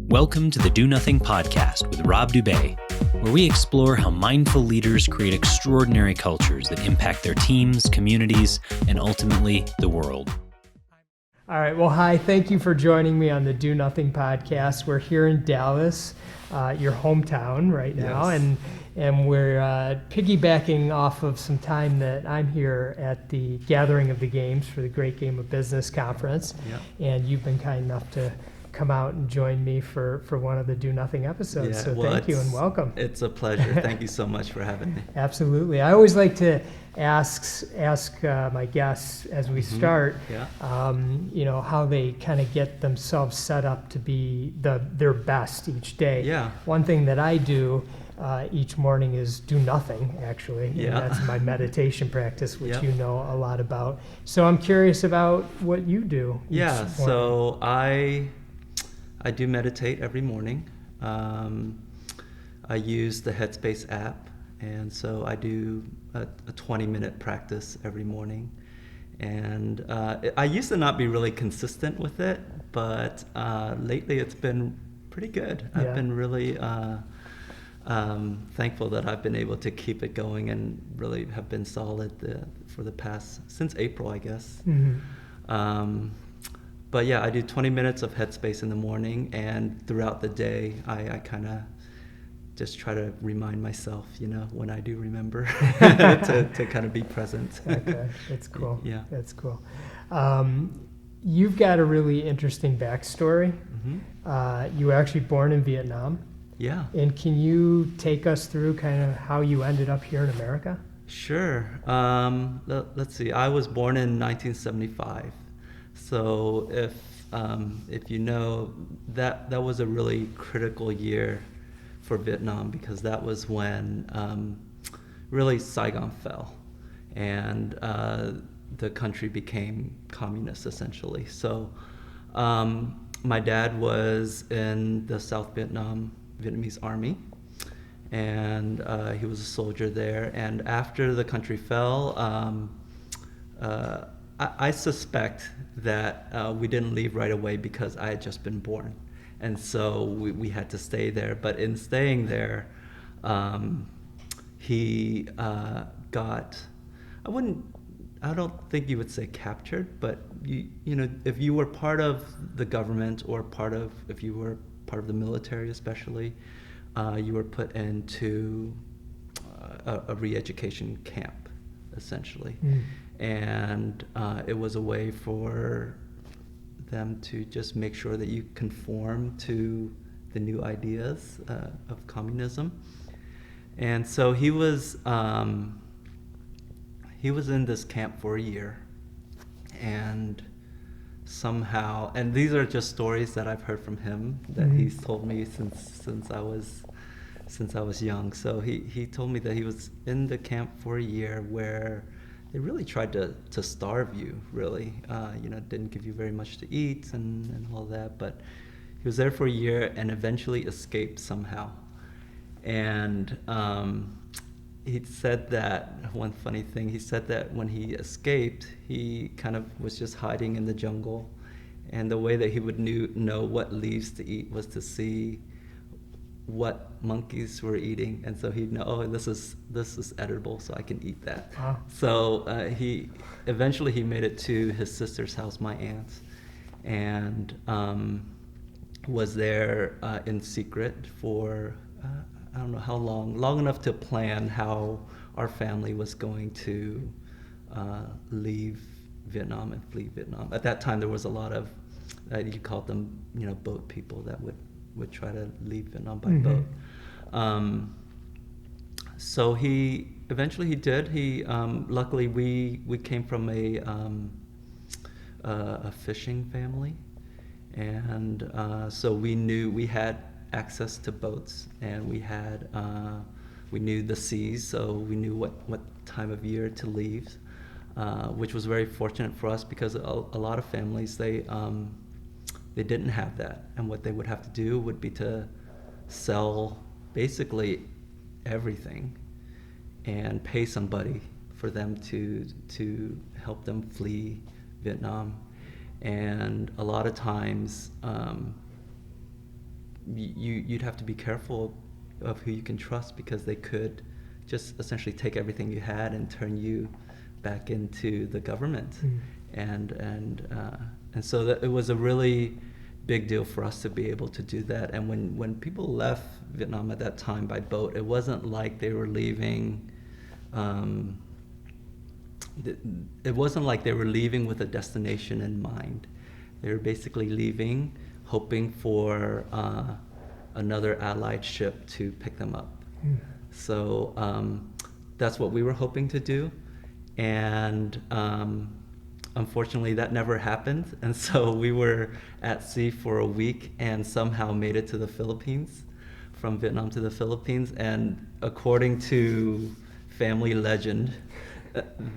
Welcome to the Do Nothing Podcast with Rob Dubay, where we explore how mindful leaders create extraordinary cultures that impact their teams, communities, and ultimately the world. All right. Well, hi. Thank you for joining me on the Do Nothing Podcast. We're here in Dallas, your hometown right now, Yes. and we're piggybacking off of some time that I'm here at the Gathering of the Games for the Great Game of Business Conference. Yeah. And you've been kind enough to come out and join me for one of the Do Nothing episodes. Yeah, So well, thank you and welcome. It's a pleasure. Thank you so much for having me. Absolutely. I always like to ask my guests as we start, Yeah. how they kind of get themselves set up to be their best each day. Yeah. One thing that I do each morning is do nothing, actually. Yeah. And that's my meditation practice, which Yeah. you know a lot about. So I'm curious about what you do. Yeah. each morning. So I do meditate every morning. I use the Headspace app, and so I do a 20-minute practice every morning. And I used to not be really consistent with it, but lately it's been pretty good. Yeah. I've been really thankful that I've been able to keep it going and really have been solid for the past, since April, I guess. Mhm. But yeah, I do 20 minutes of Headspace in the morning, and throughout the day, I kind of just try to remind myself, when I do remember, to kind of be present. Okay, that's cool. Yeah. That's cool. You've got a really interesting backstory. Hmm. You were actually born in Vietnam. Yeah. And can you take us through kind of how you ended up here in America? Sure. Let's see. I was born in 1975. So if you know, that was a really critical year for Vietnam, because that was when really Saigon fell, and the country became communist essentially. So my dad was in the South Vietnamese army, and he was a soldier there. And after the country fell, I suspect that we didn't leave right away because I had just been born. And so we had to stay there. But in staying there, he got, I don't think you would say captured, but if you were part of the government, or if you were part of the military especially, you were put into a re-education camp, essentially. And it was a way for them to just make sure that you conform to the new ideas of communism. And so he was in this camp for a year, and somehow, and these are just stories that I've heard from him that he's told me since I was young. So he told me that he was in the camp for a year where they really tried to starve you, really. Didn't give you very much to eat and all that. But he was there for a year and eventually escaped somehow. And he said that, one funny thing, he said that when he escaped, he kind of was just hiding in the jungle. And the way that he would know what leaves to eat was to see what monkeys were eating, and so he'd know, oh, this is edible, so I can eat that. Wow. So he eventually made it to his sister's house, my aunt's, and was there in secret for I don't know how long enough to plan how our family was going to leave Vietnam and flee Vietnam. At that time, there was a lot of you called them boat people that would try to leave Vietnam by boat. So he eventually did. He luckily we came from a fishing family, and so we had access to boats, and we knew the seas, so we knew what time of year to leave, which was very fortunate for us, because a lot of families they didn't have that, and what they would have to do would be to sell basically everything and pay somebody for them to help them flee Vietnam. And a lot of times you'd have to be careful of who you can trust, because they could just essentially take everything you had and turn you back into the government. And so that it was a really big deal for us to be able to do that. And when people left Vietnam at that time by boat, it wasn't like they were leaving. It wasn't like they were leaving with a destination in mind. They were basically leaving, hoping for another allied ship to pick them up. So that's what we were hoping to do, and unfortunately that never happened. And so we were at sea for a week and somehow made it to the Philippines, from Vietnam to the Philippines. And according to family legend,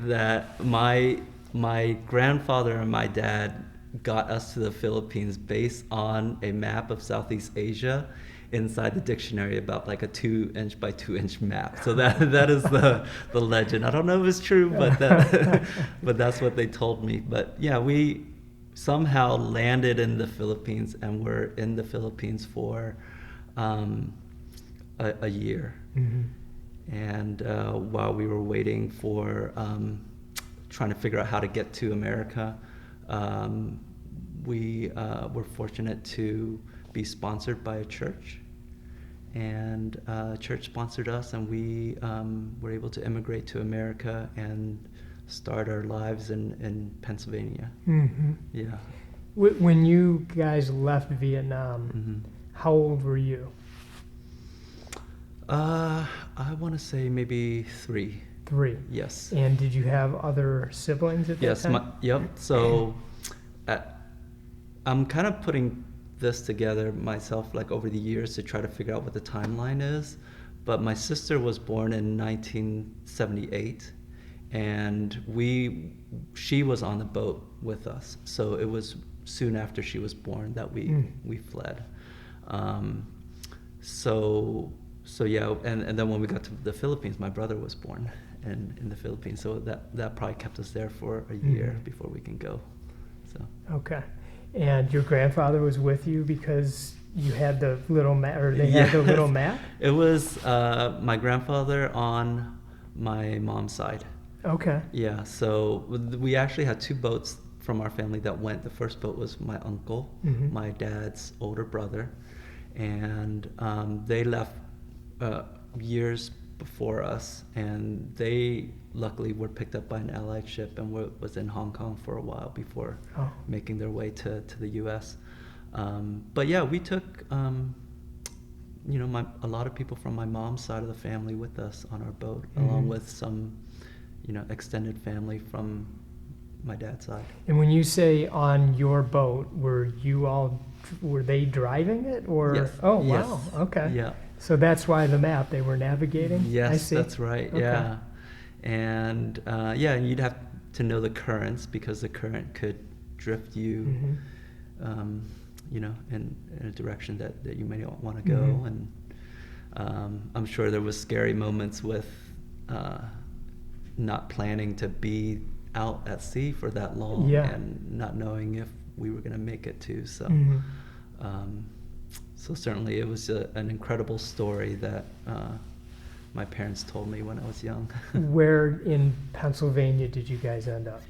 that my grandfather and my dad got us to the Philippines based on a map of Southeast Asia inside the dictionary, about like a 2-inch by 2-inch map. So that is the legend. I don't know if it's true, but but that's what they told me. But yeah, we somehow landed in the Philippines, and were in the Philippines for a year. And while we were waiting for trying to figure out how to get to America, we were fortunate to be sponsored by a church, and church sponsored us, and we were able to immigrate to America and start our lives in Pennsylvania. Yeah. When you guys left Vietnam, how old were you? I want to say maybe 3. 3. Yes. And did you have other siblings at that time? Yep. So I'm kind of putting this together myself, like over the years, to try to figure out what the timeline is. But my sister was born in 1978, and she was on the boat with us. So it was soon after she was born that we fled. So yeah, and then when we got to the Philippines, my brother was born in the Philippines. So that probably kept us there for a year before we can go. So. Okay. And your grandfather was with you because you had the little map, or they had the little map? It was my grandfather on my mom's side. Okay. Yeah, so we actually had 2 boats from our family that went. The first boat was my uncle, my dad's older brother, and they left years before us, and they luckily were picked up by an allied ship and was in Hong Kong for a while before making their way to the U.S. But yeah, we took a lot of people from my mom's side of the family with us on our boat, along with some extended family from my dad's side. And when you say on your boat, were they driving it, or? Yes. Oh, wow. Yes. Okay. Yeah. So that's why the map, they were navigating? Yes, I see. that's right. Okay. Yeah. And you'd have to know the currents, because the current could drift you, in a direction that you may not want to go. And I'm sure there was scary moments with not planning to be out at sea for that long, and not knowing if we were going to make it too. So, so certainly it was an incredible story that my parents told me when I was young. Where in Pennsylvania did you guys end up?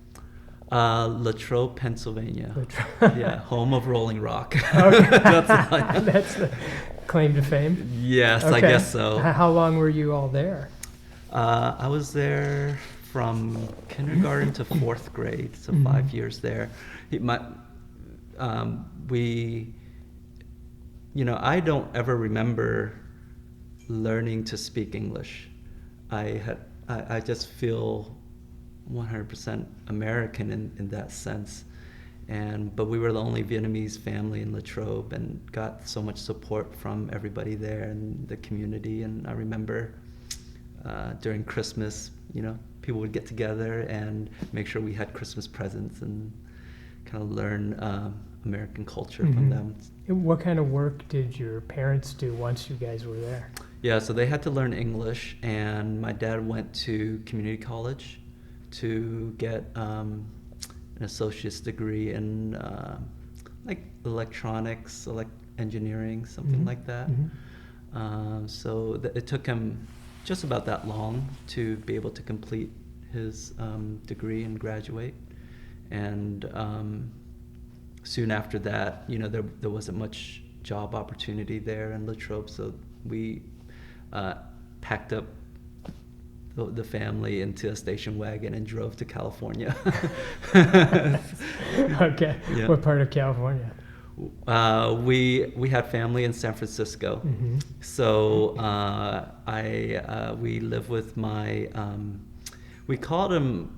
Latrobe, Pennsylvania. Yeah, home of Rolling Rock. Okay. That's the claim to fame? Yes, okay. I guess so. How long were you all there? I was there from kindergarten to 4th grade, so 5 years there. I don't ever remember learning to speak English. I just feel 100% American in that sense. But we were the only Vietnamese family in Latrobe, and got so much support from everybody there and the community. And I remember during Christmas, people would get together and make sure we had Christmas presents, and kind of learn American culture from them. And what kind of work did your parents do once you guys were there? Yeah, so they had to learn English, and my dad went to community college to get an associate's degree in like electronics, engineering, something like that. So it took him just about that long to be able to complete his degree and graduate. And soon after that, there wasn't much job opportunity there in Latrobe, so we packed up the family into a station wagon and drove to California. Okay. Yeah. What part of California? We had family in San Francisco, so we live with my we called him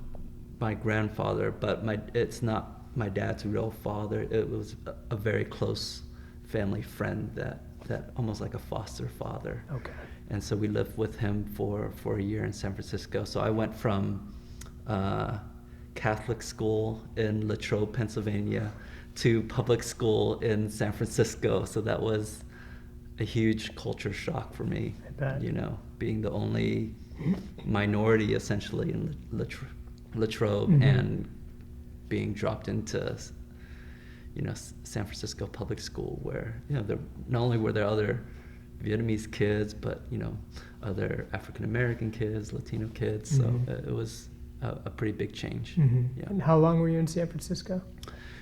my grandfather, but it's not my dad's real father. It was a very close family friend that almost like a foster father. Okay. And so we lived with him for a year in San Francisco. So I went from Catholic school in Latrobe, Pennsylvania, to public school in San Francisco. So that was a huge culture shock for me. I bet. Being the only minority essentially in Latrobe and being dropped into San Francisco public school, where not only were there other Vietnamese kids, but other African American kids, Latino kids. So it was a pretty big change. Yeah. And how long were you in San Francisco?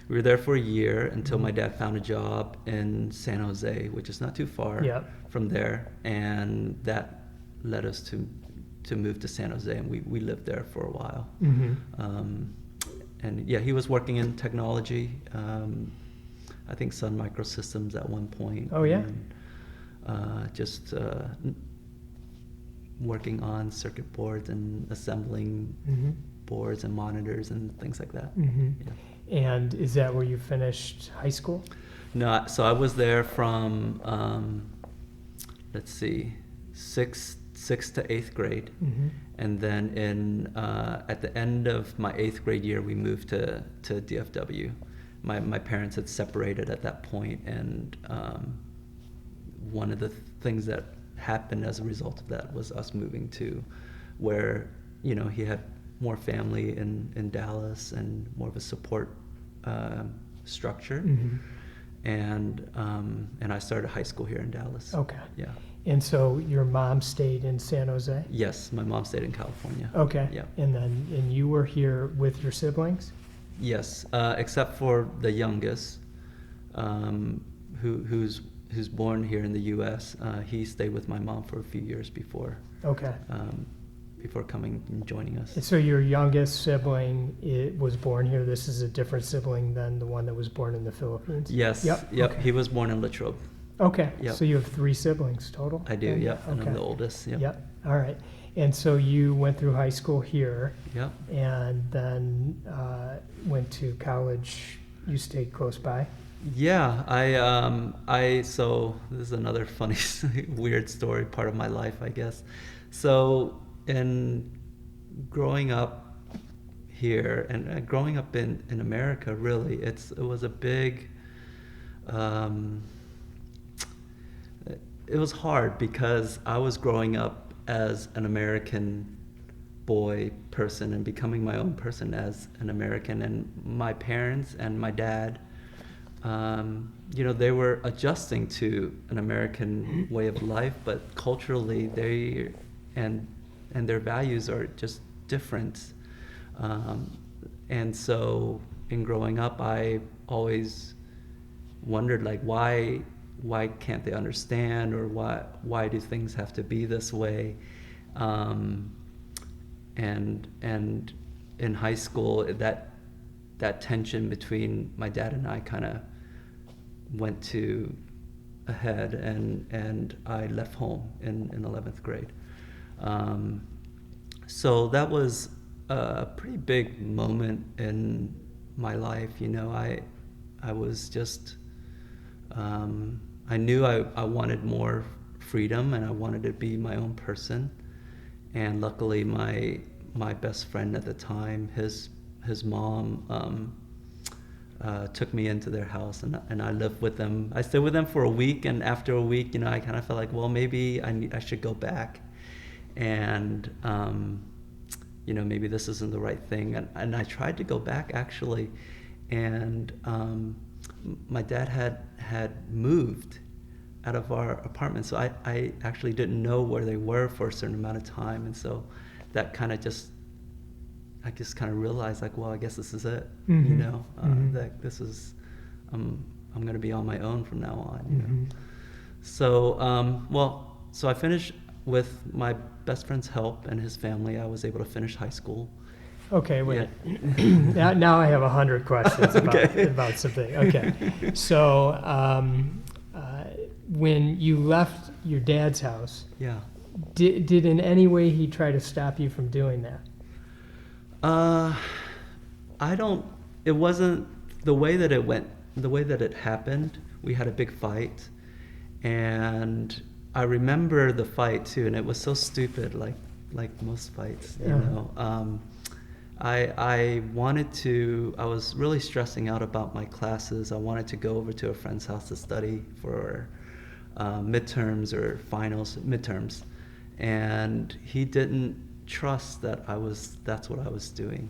We were there for a year until my dad found a job in San Jose, which is not too far from there, and that led us to move to San Jose, and we lived there for a while. And yeah, he was working in technology. I think Sun Microsystems at one point. Oh yeah. And, just working on circuit boards and assembling boards and monitors and things like that. Yeah. And is that where you finished high school? No, so I was there from sixth to eighth grade, and then at the end of my eighth grade year, we moved to DFW. My parents had separated at that point, and one of the things that happened as a result of that was us moving to where he had more family in Dallas and more of a support structure. And I started high school here in Dallas. Okay. Yeah. And so your mom stayed in San Jose? Yes, my mom stayed in California. Okay. Yeah. And you were here with your siblings? Yes, except for the youngest, who's born here in the U.S. He stayed with my mom for a few years before. Okay. Before coming and joining us. And so your youngest sibling was born here. This is a different sibling than the one that was born in the Philippines? Yes. Yep. Yep. Okay. He was born in Latrobe. Okay. Yep. So you have 3 siblings total? I do. Yep. Okay. And I'm the oldest. Yep. Yep. All right. And so you went through high school here. Yep. And then went to college. You stayed close by? Yeah. So this is another funny, weird story, part of my life, I guess. So in growing up here and growing up in America, really, it was a big, it was hard because I was growing up as an American boy person and becoming my own person as an American, and my parents and my dad, they were adjusting to an American way of life, but culturally and their values are just different. And so in growing up, I always wondered, like, why can't they understand, or why do things have to be this way? And in high school, that tension between my dad and I kind of went to a head, and I left home in 11th grade. So that was a pretty big moment in my life. I was just, I knew I wanted more freedom, and I wanted to be my own person. And luckily my best friend at the time, his mom, took me into their house, and I lived with them. I stayed with them for a week, and after a week, I kind of felt like, well, maybe I should go back. And maybe this isn't the right thing, and I tried to go back, actually, and my dad had moved out of our apartment, so I actually didn't know where they were for a certain amount of time, and so that kind of I just kind of realized, like, well, I guess this is it, you know, that this is, I'm going to be on my own from now on, you know. So, so I finished with my best friend's help and his family. I was able to finish high school. Okay, wait. Yeah. now I have 100 questions Okay. about something. Okay, so when you left your dad's house, Yeah. did in any way he try to stop you from doing that? It wasn't the way that it went, the way that it happened. We had a big fight, and I remember the fight too, and it was so stupid, like most fights, you know. I was really stressing out about my classes. I wanted to go over to a friend's house to study for midterms or midterms, and he didn't trust that that's what I was doing.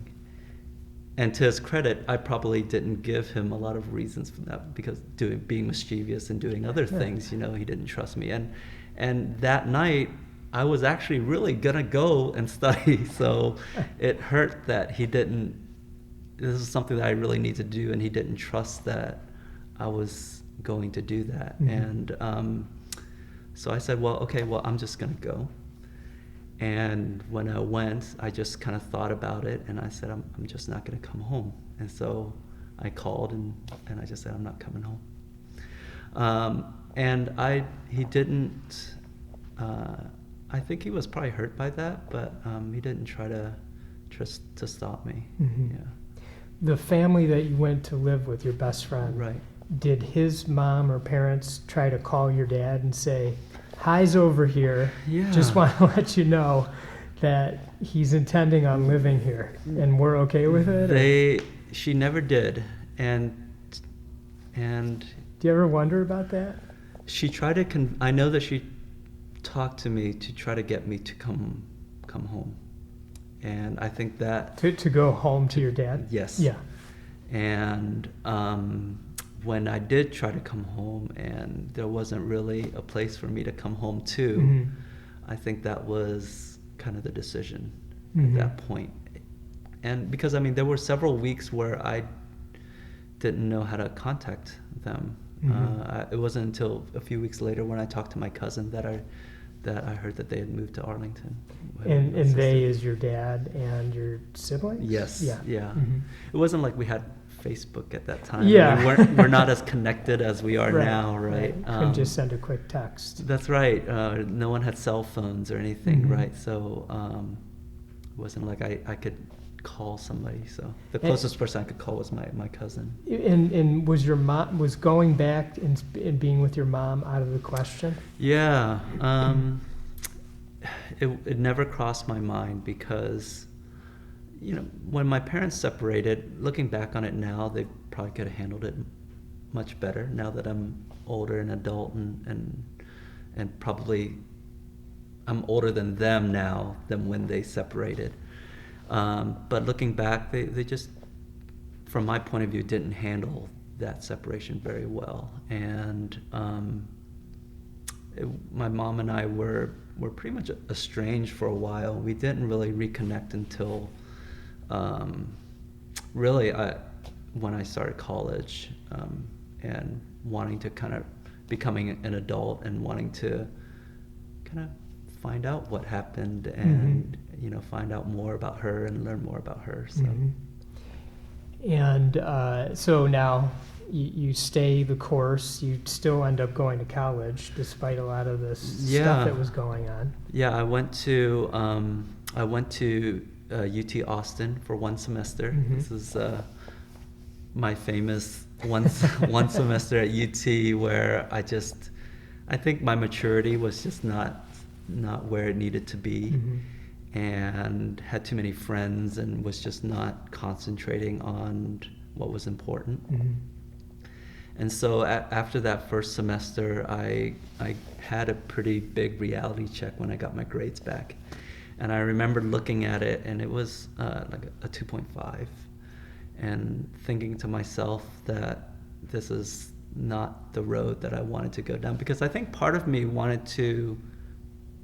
And to his credit, I probably didn't give him a lot of reasons for that, because being mischievous and doing other things, you know, he didn't trust me. And that night, I was actually really gonna go and study, so it hurt that he didn't. This is something that I really need to do, and he didn't trust that I was going to do that. And so I said, well, okay, well, I'm just gonna go. And when I went, I just kind of thought about it, and I said, I'm just not going to come home. And so I called, and I just said, I'm not coming home. And he didn't, I think he was probably hurt by that, but he didn't try to stop me. Yeah. The family that you went to live with, your best friend, Right. did his mom or parents try to call your dad and say, Hi's over here, just want to let you know that he's intending on living here, and we're okay with it? She never did, and do you ever wonder about that? she tried to. I know that she talked to me to try to get me to come home, and I think that To go home to your dad? Yes. Yeah. And when I did try to come home, and there wasn't really a place for me to come home to, I think that was kind of the decision at that point. And because, I mean, there were several weeks where I didn't know how to contact them. It wasn't until a few weeks later when I talked to my cousin that I heard that they had moved to Arlington. And they is your dad and your siblings? Yes. Yeah. It wasn't like we had Facebook at that time. Yeah. We're not as connected as we are now, right? Couldn't just send a quick text. That's right. No one had cell phones or anything, right? So it wasn't like I could call somebody. So the closest person I could call was my cousin. And was your mom, was going back and being with your mom out of the question? Yeah. It never crossed my mind, because, you know, when my parents separated, looking back on it now, they probably could have handled it much better now that I'm older and adult, and probably I'm older than them now than when they separated. But looking back, they just, from my point of view, didn't handle that separation very well. And my mom and I were pretty much estranged for a while. We didn't really reconnect until really when I started college, and wanting to kind of becoming an adult and wanting to kind of find out what happened, and you know, find out more about her and learn more about her. So. And so now you stay the course. You still end up going to college despite a lot of this stuff that was going on. Yeah, I went to UT Austin for one semester. This is my famous one semester at UT, where I think my maturity was just not where it needed to be, and had too many friends, and was just not concentrating on what was important. And so after that first semester, I had a pretty big reality check when I got my grades back. And I remember looking at it, and it was like a 2.5, and thinking to myself that this is not the road that I wanted to go down, because I think part of me wanted to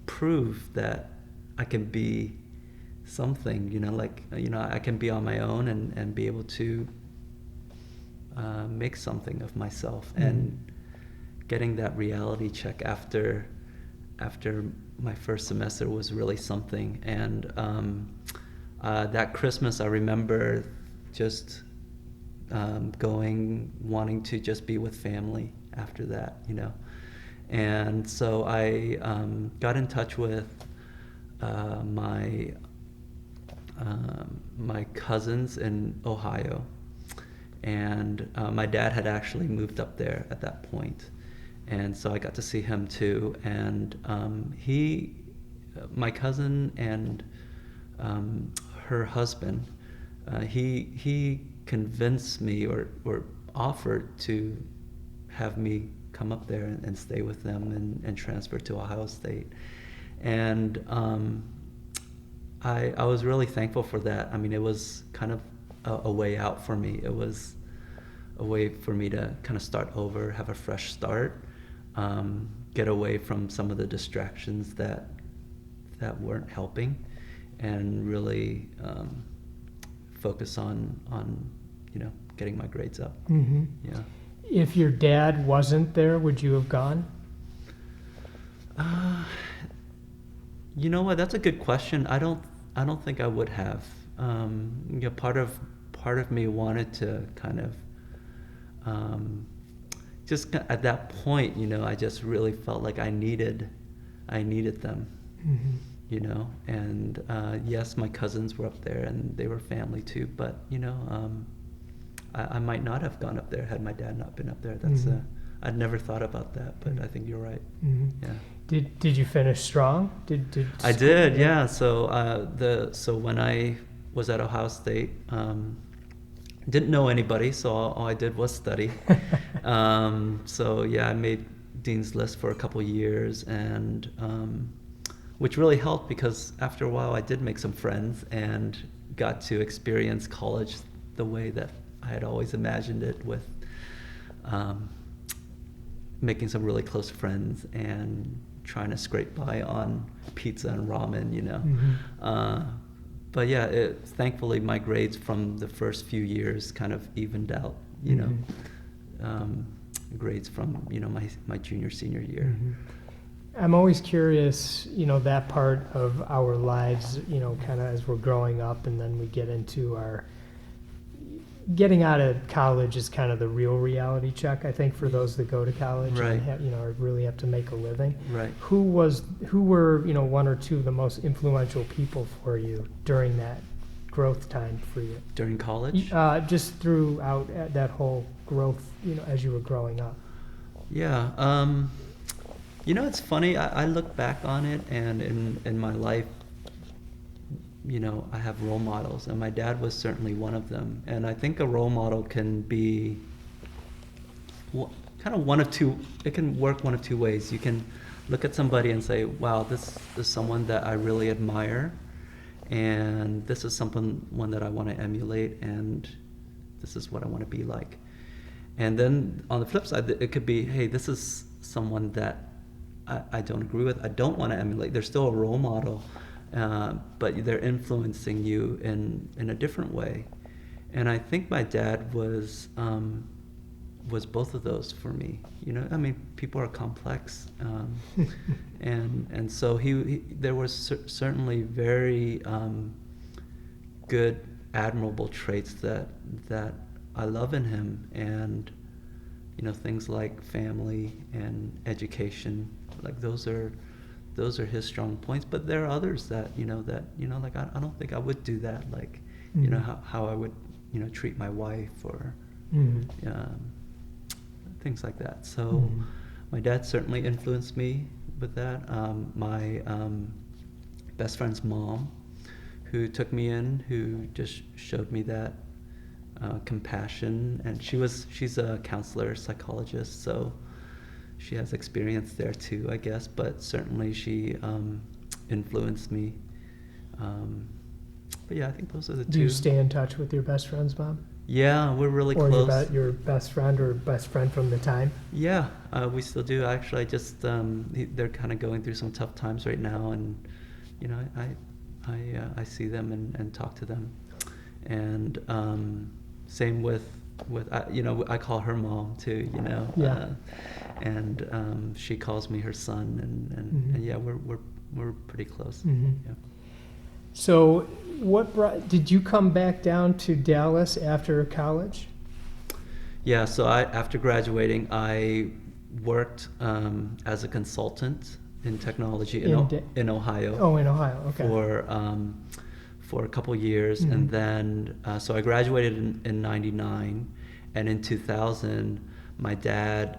prove that I can be something, I can be on my own and be able to make something of myself. And getting that reality check after my first semester was really something. And that Christmas, I remember just wanting to just be with family after that, And so I got in touch with my cousins in Ohio, and my dad had actually moved up there at that point, and so I got to see him too. And my cousin and her husband, he convinced me or offered to have me come up there and stay with them and transfer to Ohio State. And I was really thankful for that. I mean, it was kind of a way out for me. It was a way for me to kind of start over, have a fresh start, get away from some of the distractions that weren't helping, and really focus on getting my grades up. Mm-hmm. Yeah. If your dad wasn't there, would you have gone? You know what? That's a good question. I don't think I would have. Part of me wanted to kind of just at that point, I just really felt like I needed them. Mm-hmm. And yes, my cousins were up there and they were family too, but I might not have gone up there had my dad not been up there. That's Mm-hmm. I'd never thought about that, but I think you're right. Mm-hmm. Yeah. Did you finish strong? I did, yeah. So when I was at Ohio State, didn't know anybody, so all I did was study. So yeah, I made Dean's List for a couple years, and which really helped, because after a while I did make some friends and got to experience college the way that I had always imagined it, with making some really close friends and trying to scrape by on pizza and ramen, Mm-hmm. But yeah, thankfully my grades from the first few years kind of evened out, Mm-hmm. Grades from my junior senior year. Mm-hmm. I'm always curious, that part of our lives, kind of as we're growing up, and then we get into our getting out of college is kind of the real reality check, I think, for those that go to college, Right. and really have to make a living. Right. Who were one or two of the most influential people for you during that growth time for you? During college? Just throughout that whole growth, as you were growing up. Yeah. It's funny. I look back on it, and in my life, I have role models, and my dad was certainly one of them. And I think a role model can be kind of one of two. It can work one of two ways. You can look at somebody and say, wow, this is someone that I really admire, and this is one that I want to emulate, and this is what I want to be like. And then on the flip side, it could be, hey, this is someone that I don't agree with, I don't want to emulate. They're still a role model, but they're influencing you in a different way. And I think my dad was both of those for me. People are complex, and so he there was certainly very good, admirable traits that I love in him, and things like family and education, like those are his strong points. But there are others that like I don't think I would do that, like Mm-hmm. how I would treat my wife, or Mm-hmm. things like that. So Mm-hmm. my dad certainly influenced me with that. My best friend's mom, who took me in, who just showed me that compassion, and she's a counselor, psychologist, so she has experience there too, I guess, but certainly she influenced me. But yeah, I think those are the two. Do you stay in touch with your best friend's mom? Yeah, we're really or close. your best friend or best friend from the time? Yeah, we still do. Actually, I just they're kind of going through some tough times right now, and you know, I see them and talk to them, and same with you know, I call her mom too. You know, Yeah. and she calls me her son, and yeah, we're pretty close. Mhm. Yeah. So, did you come back down to Dallas after college? Yeah, so after graduating, I worked as a consultant in technology in Ohio. Oh, in Ohio. Okay. For a couple years, and then so I graduated in '99, and in 2000, my dad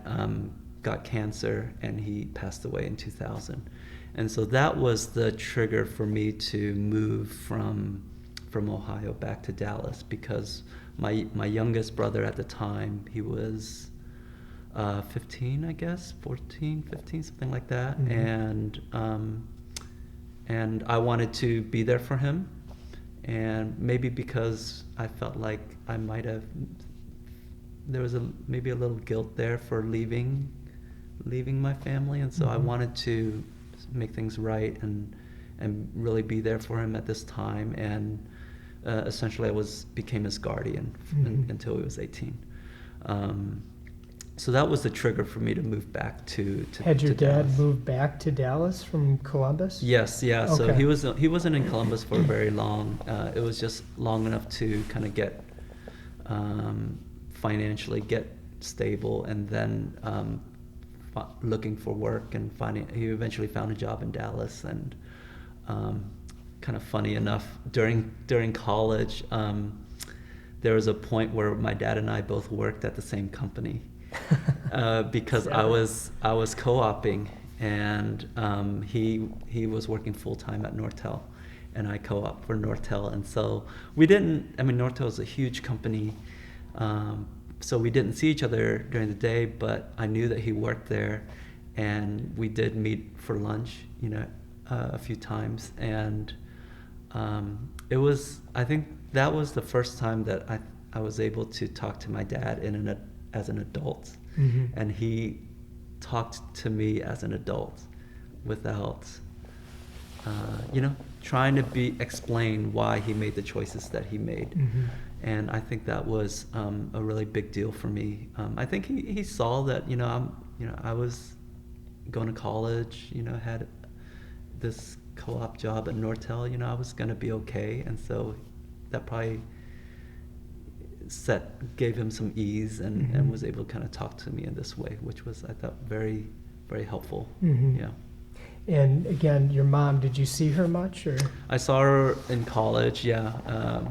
got cancer, and he passed away in 2000, and so that was the trigger for me to move from Ohio back to Dallas, because my youngest brother at the time, he was 15, I guess, 14, 15, something like that, and I wanted to be there for him, and maybe because I felt like I might have, there was maybe a little guilt there for leaving my family, and so I wanted to make things right and really be there for him at this time, and essentially I became his guardian until he was 18. So that was the trigger for me to move back to Had your to dad Dallas. moved back to Dallas from Columbus? Yes, yeah. So Okay. he wasn't in Columbus for very long. It was just long enough to kind of get financially get stable, and then looking for work and he eventually found a job in Dallas, and kind of funny enough, during college, there was a point where my dad and I both worked at the same company, because I was co-oping, and he was working full time at Nortel, and I co-op for Nortel, and so Nortel is a huge company, so we didn't see each other during the day, but I knew that he worked there, and we did meet for lunch, you know, a few times, and I think that was the first time that I was able to talk to my dad as an adult, and he talked to me as an adult without, you know, trying to explain why he made the choices that he made. And I think that was a really big deal for me. I think he saw that, you know, I was going to college, you know, had this co-op job at Nortel, you know, I was going to be okay, and so that probably gave him some ease, and was able to kind of talk to me in this way, which was, I thought, very, very helpful. Yeah. And again, your mom, did you see her much, or? I saw her in college, yeah.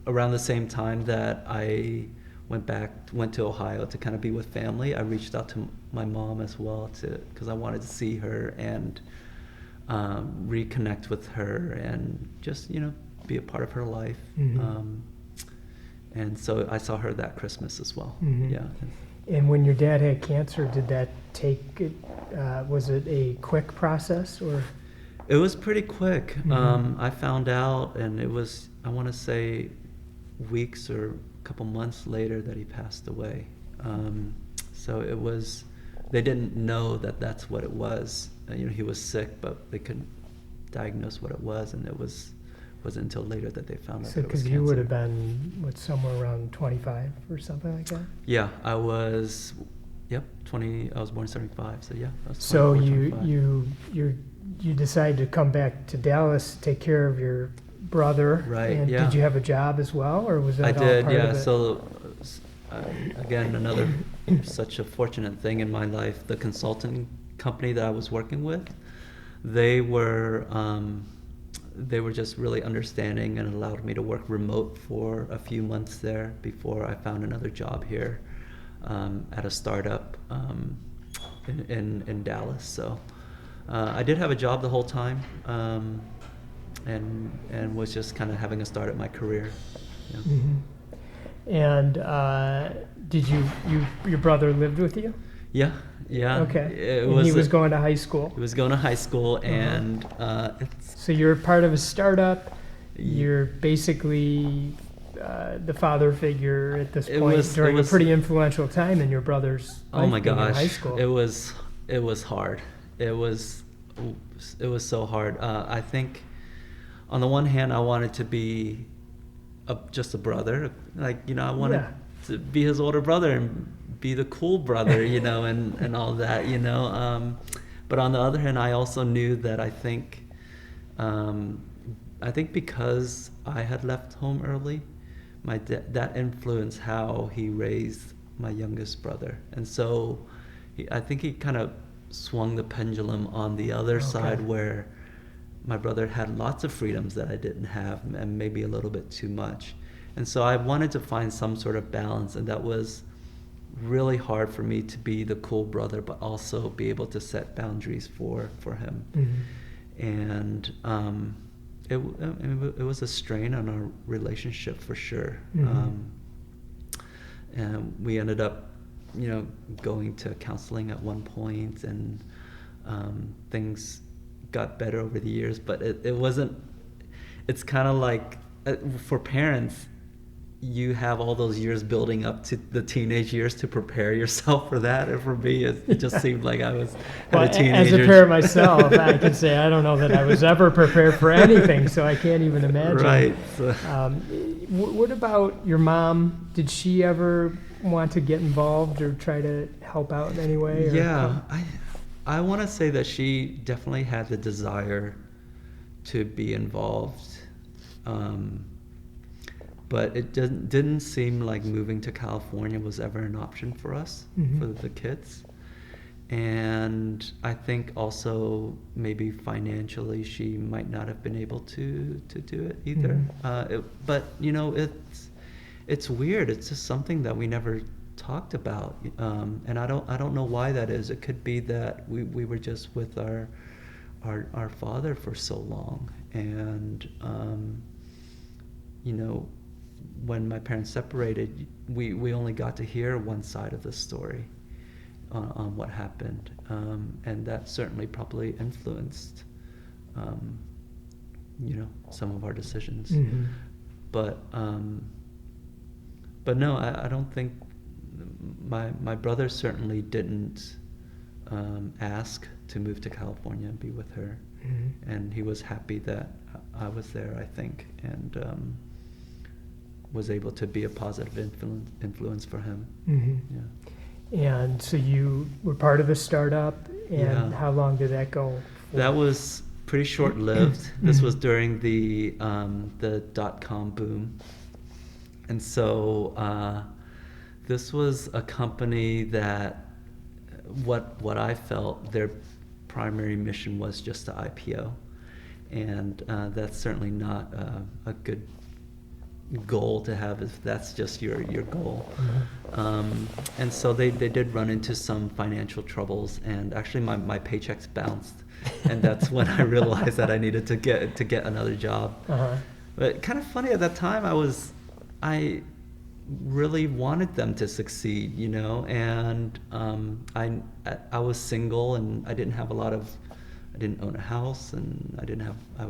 Around the same time that I went to Ohio to kind of be with family, I reached out to my mom as well, because I wanted to see her and reconnect with her, and just, you know, be a part of her life. And so I saw her that Christmas as well. Yeah. And when your dad had cancer, did that was it a quick process, or? It was pretty quick. I found out, and it was, I want to say, weeks or a couple months later that he passed away. So it was, they didn't know that that's what it was. You know, he was sick, but they couldn't diagnose what it was, and it wasn't until later that they found out. So, because you would have been somewhere around 25 or something like that. Yeah, I was. Yep, 20. I was born in '75, so yeah. I was So 24, you decided to come back to Dallas to take care of your brother. Right. And yeah. did you have a job as well, or was that I all did, part yeah. of it? So again, another such a fortunate thing in my life. The consulting company that I was working with, they were just really understanding and allowed me to work remote for a few months there before I found another job here at a startup in Dallas. So I did have a job the whole time, and was just kind of having a start at my career. Yeah. And did your brother lived with you? Yeah. Okay. And he was going to high school? He was going to high school, and So you're part of a startup. You're basically the father figure at this point during a pretty influential time in your brother's life? Oh my being gosh, in high school? it was hard. It was so hard. I think on the one hand, I wanted to be just a brother, like, you know, I wanted to be his older brother and be the cool brother, you know, and all that, you know. But on the other hand, I also knew that I think because I had left home early, that influenced how he raised my youngest brother, and so I think he kind of swung the pendulum on the other side, where my brother had lots of freedoms that I didn't have, and maybe a little bit too much. And so I wanted to find some sort of balance, and that was really hard for me to be the cool brother, but also be able to set boundaries for him. Mm-hmm. And it was a strain on our relationship for sure. Mm-hmm. And we ended up, you know, going to counseling at one point, and things got better over the years, but it wasn't. It's kind of like for parents, you have all those years building up to the teenage years to prepare yourself for that. And for me, it just seemed like I was a teenager. As a parent myself, I can say I don't know that I was ever prepared for anything, so I can't even imagine. Right. What about your mom? Did she ever want to get involved or try to help out in any way? Yeah, I want to say that she definitely had the desire to be involved, but it didn't seem like moving to California was ever an option for us, mm-hmm. for the kids. And I think also maybe financially she might not have been able to do it either. Mm-hmm. But you know, it's weird. It's just something that we never talked about, and I don't know why that is. It could be that we were just with our father for so long, and you know, when my parents separated, we only got to hear one side of the story on what happened, and that certainly probably influenced you know, some of our decisions. Mm-hmm. But no, I don't think. My brother certainly didn't ask to move to California and be with her, mm-hmm. and he was happy that I was there, I think, and was able to be a positive influence for him. Mm-hmm. Yeah. And so you were part of the startup, and how long did that go for? That was pretty short-lived. This was during the .com boom, and so. This was a company that what I felt their primary mission was just to IPO, and that's certainly not a good goal to have if that's just your goal. Mm-hmm. And so they did run into some financial troubles, and actually my paychecks bounced, and that's when I realized that I needed to get another job. Uh-huh. But kind of funny, at that time I really wanted them to succeed, you know, and I was single, and I didn't own a house, and I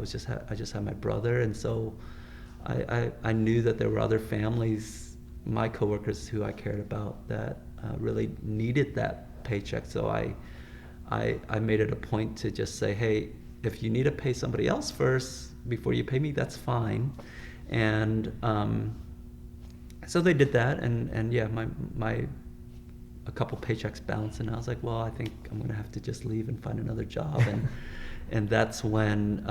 just had my brother, and so I knew that there were other families, my coworkers who I cared about, that really needed that paycheck. So I made it a point to just say, hey, if you need to pay somebody else first before you pay me, that's fine. And so they did that, and yeah, a couple paychecks bounced, and I was like, well, I think I'm gonna have to just leave and find another job, and that's when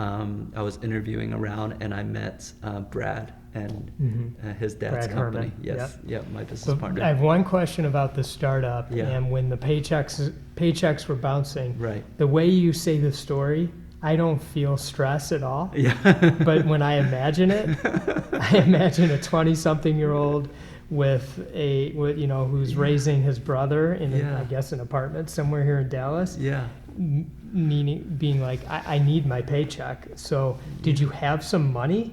I was interviewing around, and I met Brad and mm-hmm. His dad's Brad company. Herman. Yes, yep. My business partner. I have one question about the startup, and when the paychecks were bouncing, right. The way you say the story, I don't feel stress at all. Yeah. But when I imagine it, I imagine a 20-something-year-old with who's raising his brother in I guess an apartment somewhere here in Dallas. Yeah. Being like, I need my paycheck. So did you have some money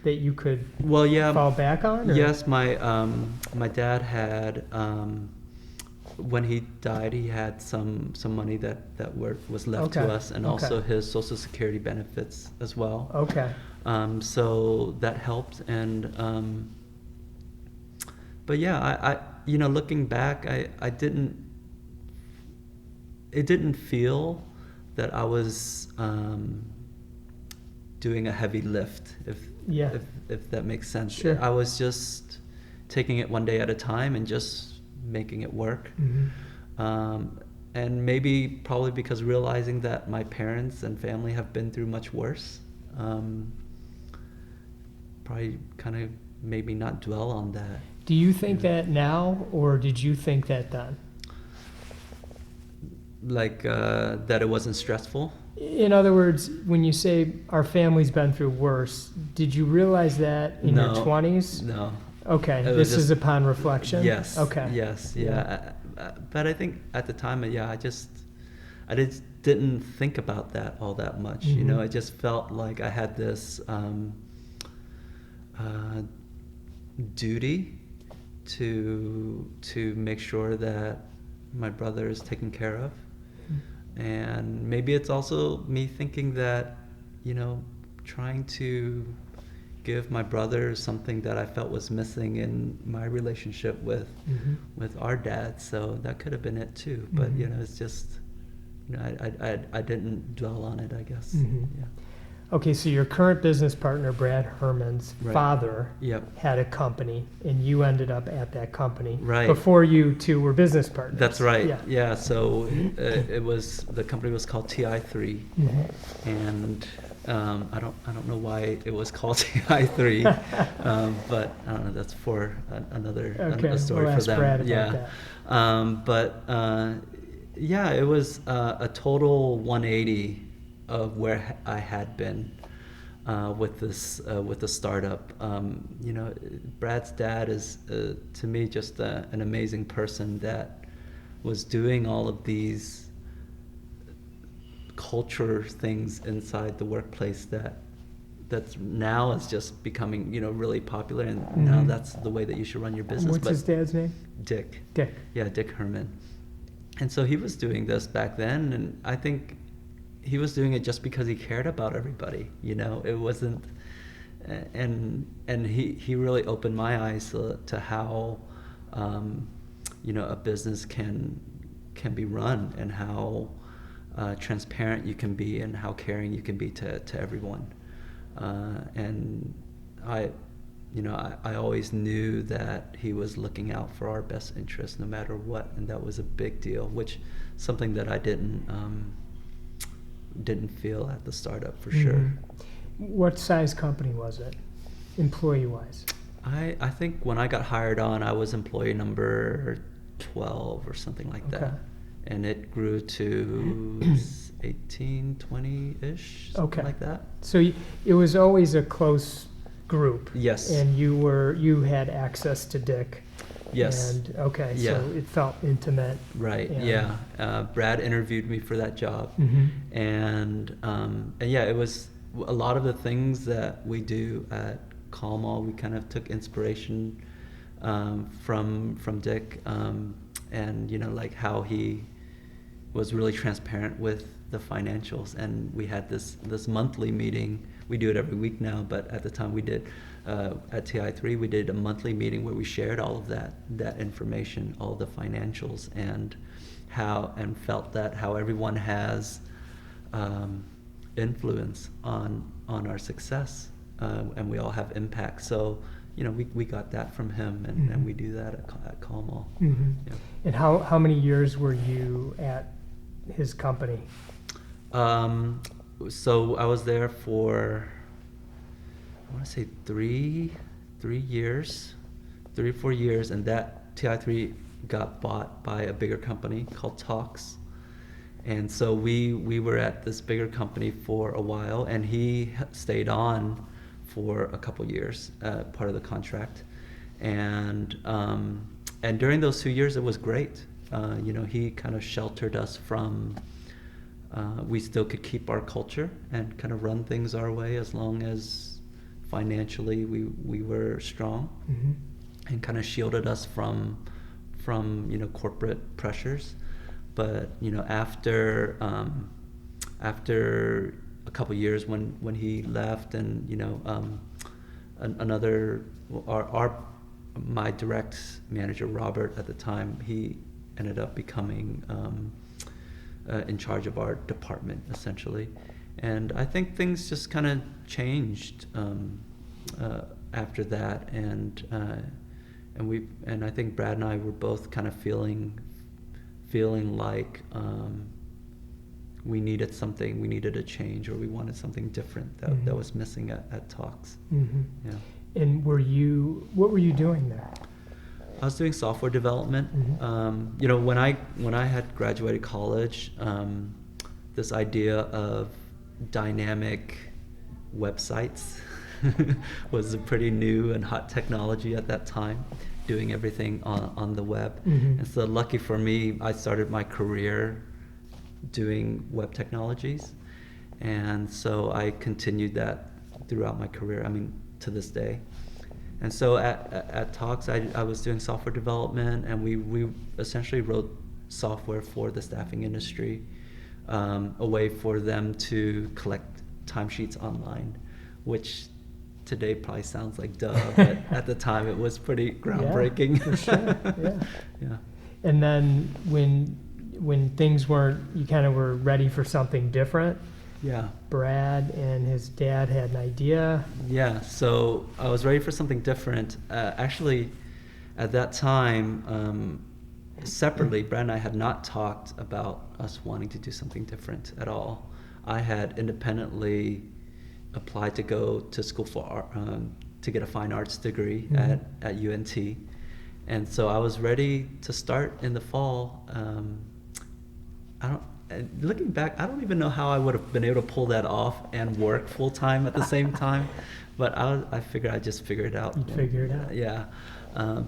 that you could fall back on? Or? Yes, my dad had. When he died, he had some money that was left to us, and also his Social Security benefits as well. Okay. So that helped, and but yeah, I you know, looking back, I didn't. It didn't feel that I was doing a heavy lift, if that makes sense. Sure. I was just taking it one day at a time and just making it work. And maybe probably because realizing that my parents and family have been through much worse, probably kind of made me not dwell on that. Do you think that now, or did you think that then? Like that it wasn't stressful? In other words, when you say our family's been through worse, did you realize that in your 20s? No. Okay, this is upon reflection? Yes. Okay. Yes, yeah. But I think at the time, yeah, I just didn't think about that all that much. You know, I just felt like I had this duty to make sure that my brother is taken care of. And maybe it's also me thinking that, you know, trying to give my brother something that I felt was missing in my relationship with our dad. So that could have been it too. But you know, it's just, you know, I didn't dwell on it, I guess. Yeah. Okay, so your current business partner, Brad Herman's father, had a company, and you ended up at that company before you two were business partners. That's right. Yeah. So the company was called TI3, and I don't know why it was called TI3, but I don't know. That's for another a story we'll for ask them. Brad about that. Yeah, it was a total 180 of where I had been with the startup. You know, Brad's dad is to me just an amazing person that was doing all of these culture things inside the workplace that's now is just becoming, you know, really popular, and now that's the way that you should run your business. What's his dad's name? Dick. Dick. Yeah, Dick Herman. And so he was doing this back then, and I think he was doing it just because he cared about everybody. You know, it wasn't, and he really opened my eyes to how, you know, a business can be run, and how transparent you can be, and how caring you can be to everyone. And I always knew that he was looking out for our best interests no matter what, and that was a big deal, which something that I didn't feel at the startup for sure. What size company was it, employee-wise? I think when I got hired on, I was employee number 12 or something like that. And it grew to 18, 20-ish, something like that. So it was always a close group. Yes. And you had access to Dick. Yes. And so it felt intimate. Right. Brad interviewed me for that job, and yeah, it was a lot of the things that we do at Call Mall. We kind of took inspiration from Dick, and you know, like how he was really transparent with the financials, and we had this monthly meeting. We do it every week now, but at the time we did. At TI3, we did a monthly meeting where we shared all of that information, all the financials, and felt that how everyone has influence on our success, and we all have impact. So, you know, we got that from him, and we do that at Call Mall. Yeah. And how many years were you at his company? So I was there for, I want to say 3 years, 3 or 4 years, and that TI3 got bought by a bigger company called Talks. And so we were at this bigger company for a while, and he stayed on for a couple years, part of the contract. And during those 2 years, it was great. You know, he kind of sheltered us from, we still could keep our culture and kind of run things our way as long as financially we were strong, and kind of shielded us from you know, corporate pressures. But you know, after a couple years when he left, and you know, our my direct manager, Robert, at the time, he ended up becoming in charge of our department, essentially. And I think things just kind of changed after that, and I think Brad and I were both kind of feeling like we needed a change, or we wanted something different that was missing at Talks. Mm-hmm. Yeah. And what were you doing there? I was doing software development. Mm-hmm. When I had graduated college, this idea of dynamic websites was a pretty new and hot technology at that time, doing everything on the web. Mm-hmm. And so lucky for me, I started my career doing web technologies. And so I continued that throughout my career, to this day. And so at Talks, I was doing software development, and we essentially wrote software for the staffing industry, a way for them to collect timesheets online, which today probably sounds like duh, but at the time it was pretty groundbreaking. Yeah, for sure. Yeah. Yeah. And then when things weren't, you kind of were ready for something different. Yeah. Brad and his dad had an idea. Yeah, so I was ready for something different. Actually, at that time, separately, Brad and I had not talked about us wanting to do something different at all. I had independently applied to go to school for art, to get a fine arts degree Mm-hmm. at UNT. And so I was ready to start in the fall. Looking back, I don't even know how I would have been able to pull that off and work full time at the same time, but I figured I'd just figure it out. You'd figure it out. Yeah,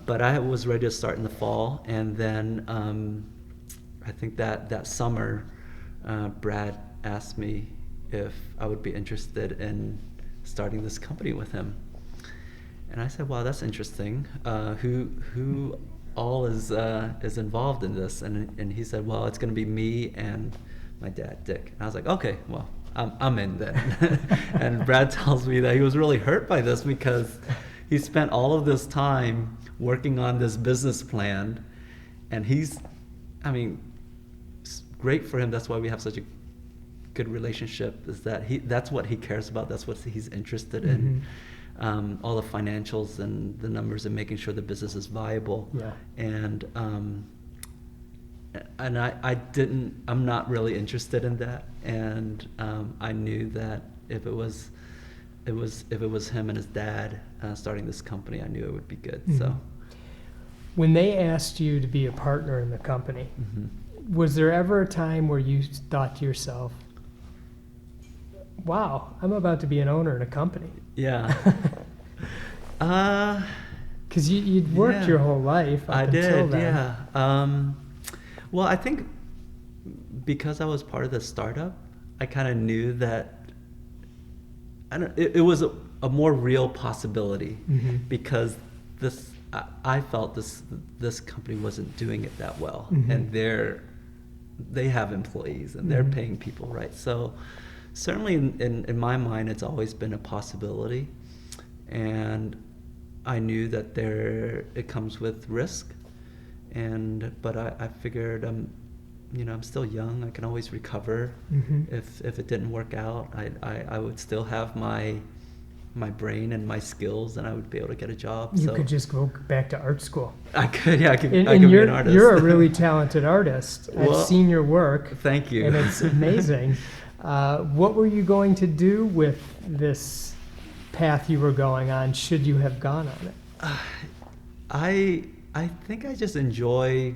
but I was ready to start in the fall, and then I think that summer, Brad asked me if I would be interested in starting this company with him, and I said, "Wow, that's interesting. Who all is involved in this?" And he said, "Well, it's going to be me and my dad, Dick." And I was like, "Okay, well, I'm in then." And Brad tells me that he was really hurt by this because he spent all of this time working on this business plan, and it's great for him. That's why we have such a good relationship, is that that's what he cares about. That's what he's interested in. Mm-hmm. All the financials and the numbers and making sure the business is viable. Yeah. And I'm not really interested in that. And I knew that if it was him and his dad starting this company, I knew it would be good. Mm-hmm. So When they asked you to be a partner in the company, mm-hmm. was there ever a time where you thought to yourself, wow, I'm about to be an owner in a company? Yeah. Because you'd worked your whole life up until then. Yeah. Well, I think because I was part of the startup, I kind of knew that it was a more real possibility, Mm-hmm. because I felt this company wasn't doing it that well, Mm-hmm. and they have employees and they're Mm-hmm. paying people right. So certainly in my mind, it's always been a possibility, and I knew that it comes with risk, but I figured I'm still young. I can always recover. Mm-hmm. If it didn't work out, I would still have my brain and my skills, and I would be able to get a job. You could just go back to art school. I could, yeah. I could be you're, an artist. You're a really talented artist. Well, I've seen your work. Thank you. And it's amazing. What were you going to do with this path you were going on, should you have gone on it? I think I just enjoy.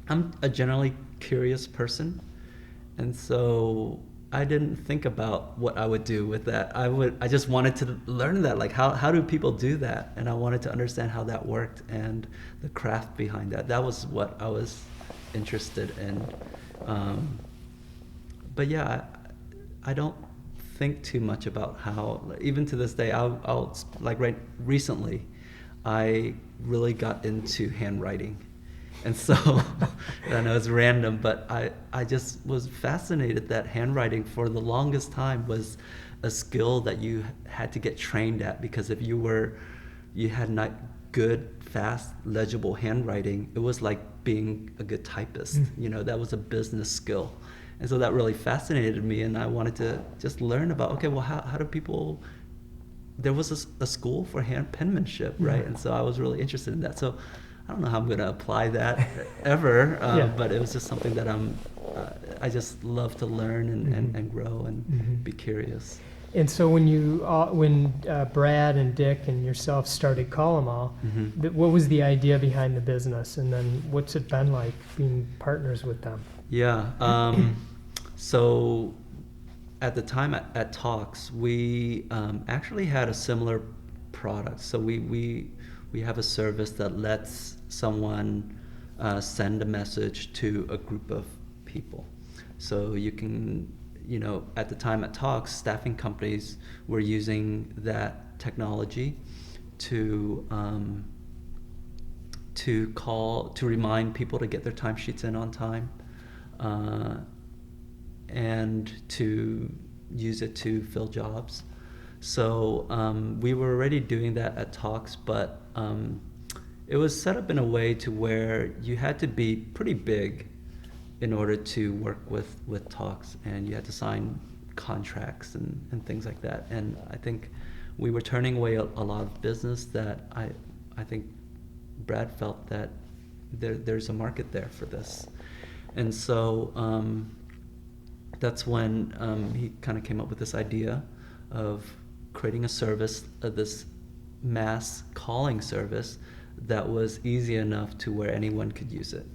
I'm a generally curious person, and so I didn't think about what I would do with that. I just wanted to learn that, like how do people do that, and I wanted to understand how that worked and the craft behind that. That was what I was interested in. But yeah, I don't think too much about how, even to this day, I'll recently, I really got into handwriting. And so, I know it's random, but I just was fascinated that handwriting for the longest time was a skill that you had to get trained at, because if you had not good, fast, legible handwriting, it was like being a good typist. That was a business skill. And so that really fascinated me, and I wanted to just learn about, okay, well, how do people, there was a school for hand penmanship, right? And so I was really interested in that. So I don't know how I'm going to apply that ever, but it was just something that I just love to learn and grow and be curious. And so when Brad and Dick and yourself started Call 'Em All, what was the idea behind the business, and then what's it been like being partners with them? Yeah. So at the time at Talks, we actually had a similar product. So we have a service that lets someone send a message to a group of people. So you can, at the time at Talks, staffing companies were using that technology to remind people to get their timesheets in on time, and to use it to fill jobs. So we were already doing that at Talks, but it was set up in a way to where you had to be pretty big in order to work with Talks, and you had to sign contracts and things like that. And I think we were turning away a lot of business that I think Brad felt that there's a market there for this. And so that's when he kind of came up with this idea of creating a service, this mass calling service that was easy enough to where anyone could use it.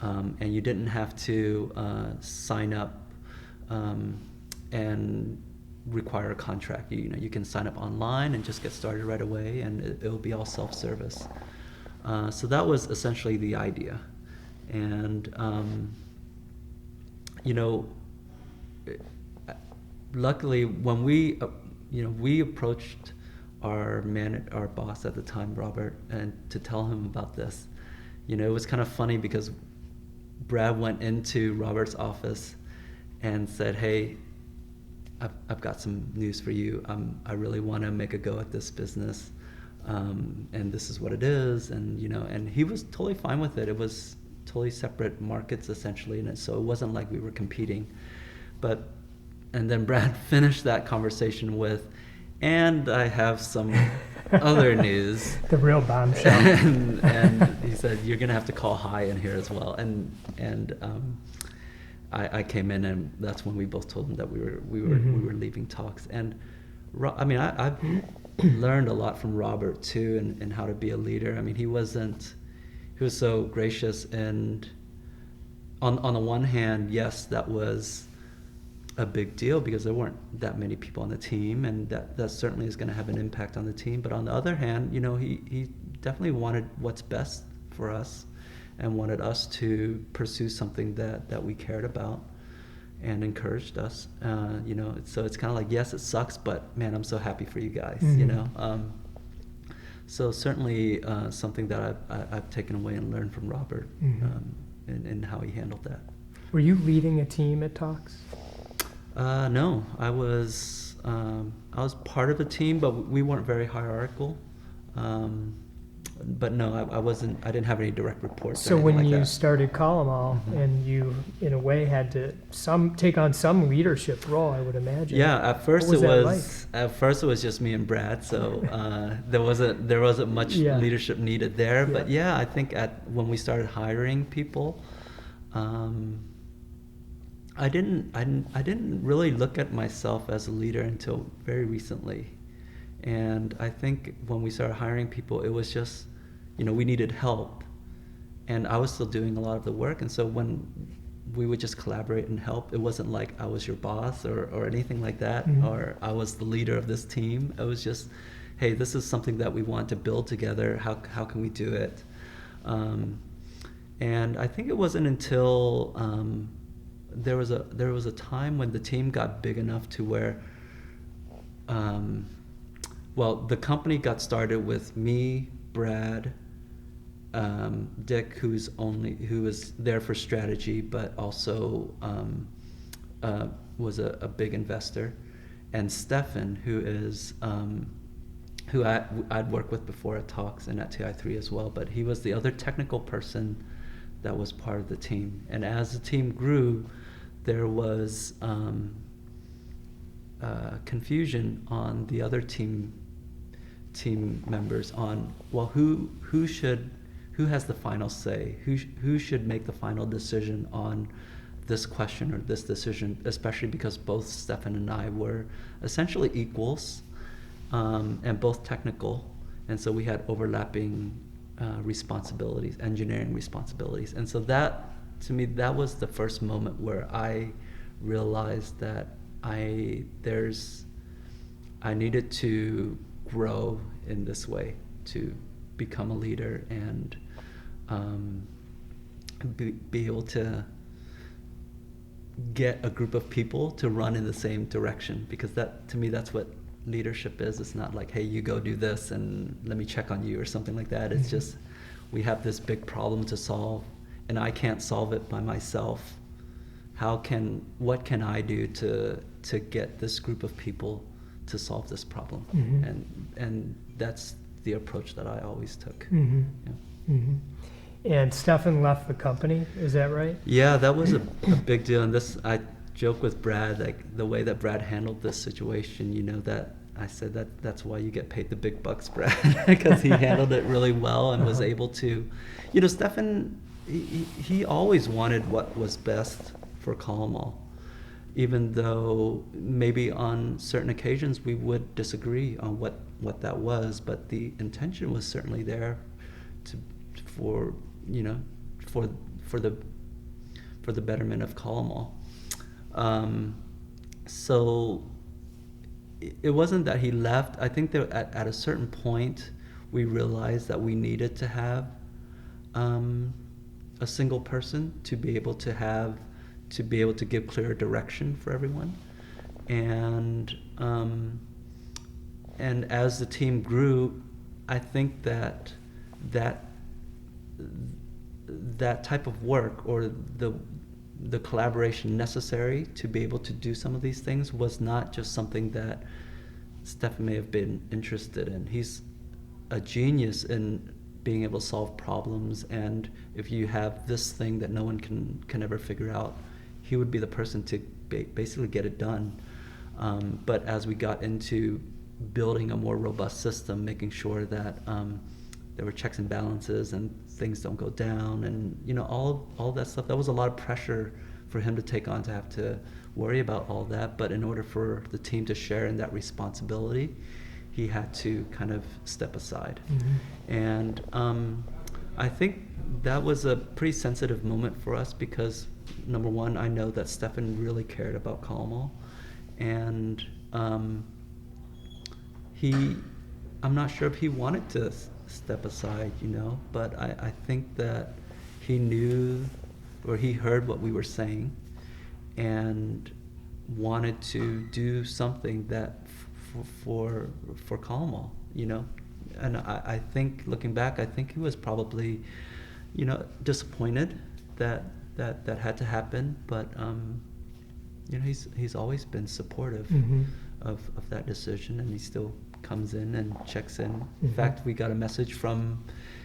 And you didn't have to sign up and require a contract. You can sign up online and just get started right away, and it'll be all self-service. So that was essentially the idea. And luckily, when we approached our boss at the time, Robert, and to tell him about this, it was kind of funny because Brad went into Robert's office and said, "Hey, I've got some news for you. I really want to make a go at this business, and this is what it is." And he was totally fine with it. It was totally separate markets essentially, and so it wasn't like we were competing. And then Brad finished that conversation with, "And I have some other news." The real bombshell. and he said, "You're gonna have to call Hi in here as well." And I came in, and that's when we both told him that we were leaving Talks. And I've learned a lot from Robert too, and how to be a leader. He was so gracious, and on the one hand, yes, that was a big deal because there weren't that many people on the team, and that certainly is going to have an impact on the team. But on the other hand, he definitely wanted what's best for us and wanted us to pursue something that we cared about and encouraged us. So it's kind of like, yes, it sucks, but man, I'm so happy for you guys. So certainly something that I've taken away and learned from Robert, and how he handled that. Were you leading a team at Talks? No, I was part of a team, but we weren't very hierarchical. But no, I wasn't. I didn't have any direct reports. So when you started Call 'Em All, and you, in a way, had to take on some leadership role, I would imagine. Yeah, at first it was just me and Brad, so there wasn't much leadership needed there. Yeah. But yeah, I think when we started hiring people, I didn't really look at myself as a leader until very recently. And I think when we started hiring people, it was just, we needed help. And I was still doing a lot of the work. And so when we would just collaborate and help, it wasn't like I was your boss or anything like that, or I was the leader of this team. It was just, hey, this is something that we want to build together. How can we do it? And I think it wasn't until there was a time when the team got big enough to where, the company got started with me, Brad, Dick, who was there for strategy, but also was a big investor, and Stefan, who is who I'd worked with before at Talks and at TI3 as well, but he was the other technical person that was part of the team. And as the team grew, there was confusion on the other team members on, well, who has the final say, who should make the final decision on this question or this decision, especially because both Stefan and I were essentially equals, and both technical, and so we had overlapping responsibilities, engineering responsibilities. And so that, to me, that was the first moment where I realized that I needed to grow in this way, to become a leader and be able to get a group of people to run in the same direction, because that, to me, that's what leadership is. It's not like, hey, you go do this and let me check on you or something like that. It's just, we have this big problem to solve and I can't solve it by myself. What can I do to get this group of people to solve this problem? And that's the approach that I always took. Yeah. And Stefan left the company, is that right? Yeah, that was a big deal. And this, I joke with Brad, like the way that Brad handled this situation, that I said that's why you get paid the big bucks, Brad, because he handled it really well and was able to, Stefan, he always wanted what was best for Kalmall, even though maybe on certain occasions we would disagree on what that was, but the intention was certainly there for the betterment of Kalmall. So it wasn't that he left. I think that at a certain point we realized that we needed to have a single person to be able to give clear direction for everyone. And as the team grew, I think that type of work, or the collaboration necessary to be able to do some of these things, was not just something that Stefan may have been interested in. He's a genius in being able to solve problems, and if you have this thing that no one can ever figure out, he would be the person to basically get it done. But as we got into building a more robust system, making sure that there were checks and balances and things don't go down, and all that stuff, that was a lot of pressure for him to take on, to have to worry about all that. But in order for the team to share in that responsibility, he had to kind of step aside. And I think that was a pretty sensitive moment for us, because number one, I know that Stefan really cared about Kalmall, and I'm not sure if he wanted to step aside, but I think that he knew, or he heard what we were saying and wanted to do something that for Kalmall, and I think, looking back, I think he was probably disappointed that had to happen, but he's always been supportive of that decision, and he still comes in and checks in. In fact, we got a message from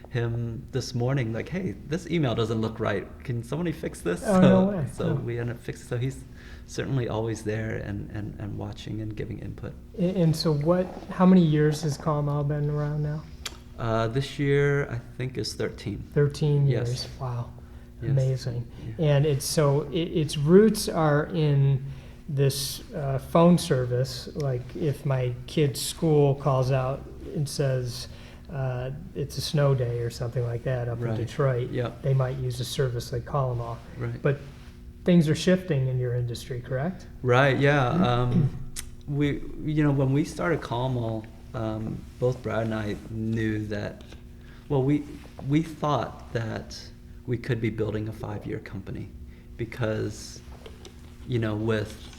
him this morning, like, hey, this email doesn't look right, can somebody fix this? No way. We ended up fixing. So he's certainly always there and watching and giving input. And so how many years has Kalmall been around now? This year I think is 13. 13 years. Yes. Wow. Yes. Amazing. Yeah. And its roots are in this phone service. Like, if my kid's school calls out and says it's a snow day or something like that up in Detroit, they might use a service like Kalmall. Right. But things are shifting in your industry, correct? Right. Yeah. We, when we started Kalmall, both Brad and I knew that. Well, we thought that we could be building a 5-year company, because with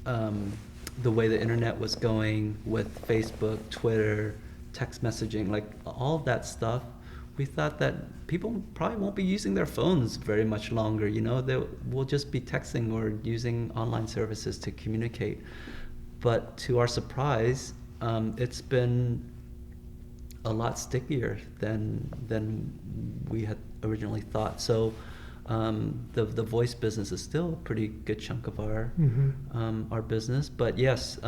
the way the internet was going, with Facebook, Twitter, text messaging, like all of that stuff, we thought that people probably won't be using their phones very much longer. They will just be texting or using online services to communicate. But to our surprise, it's been a lot stickier than we had originally thought. So the voice business is still a pretty good chunk of our business. But yes,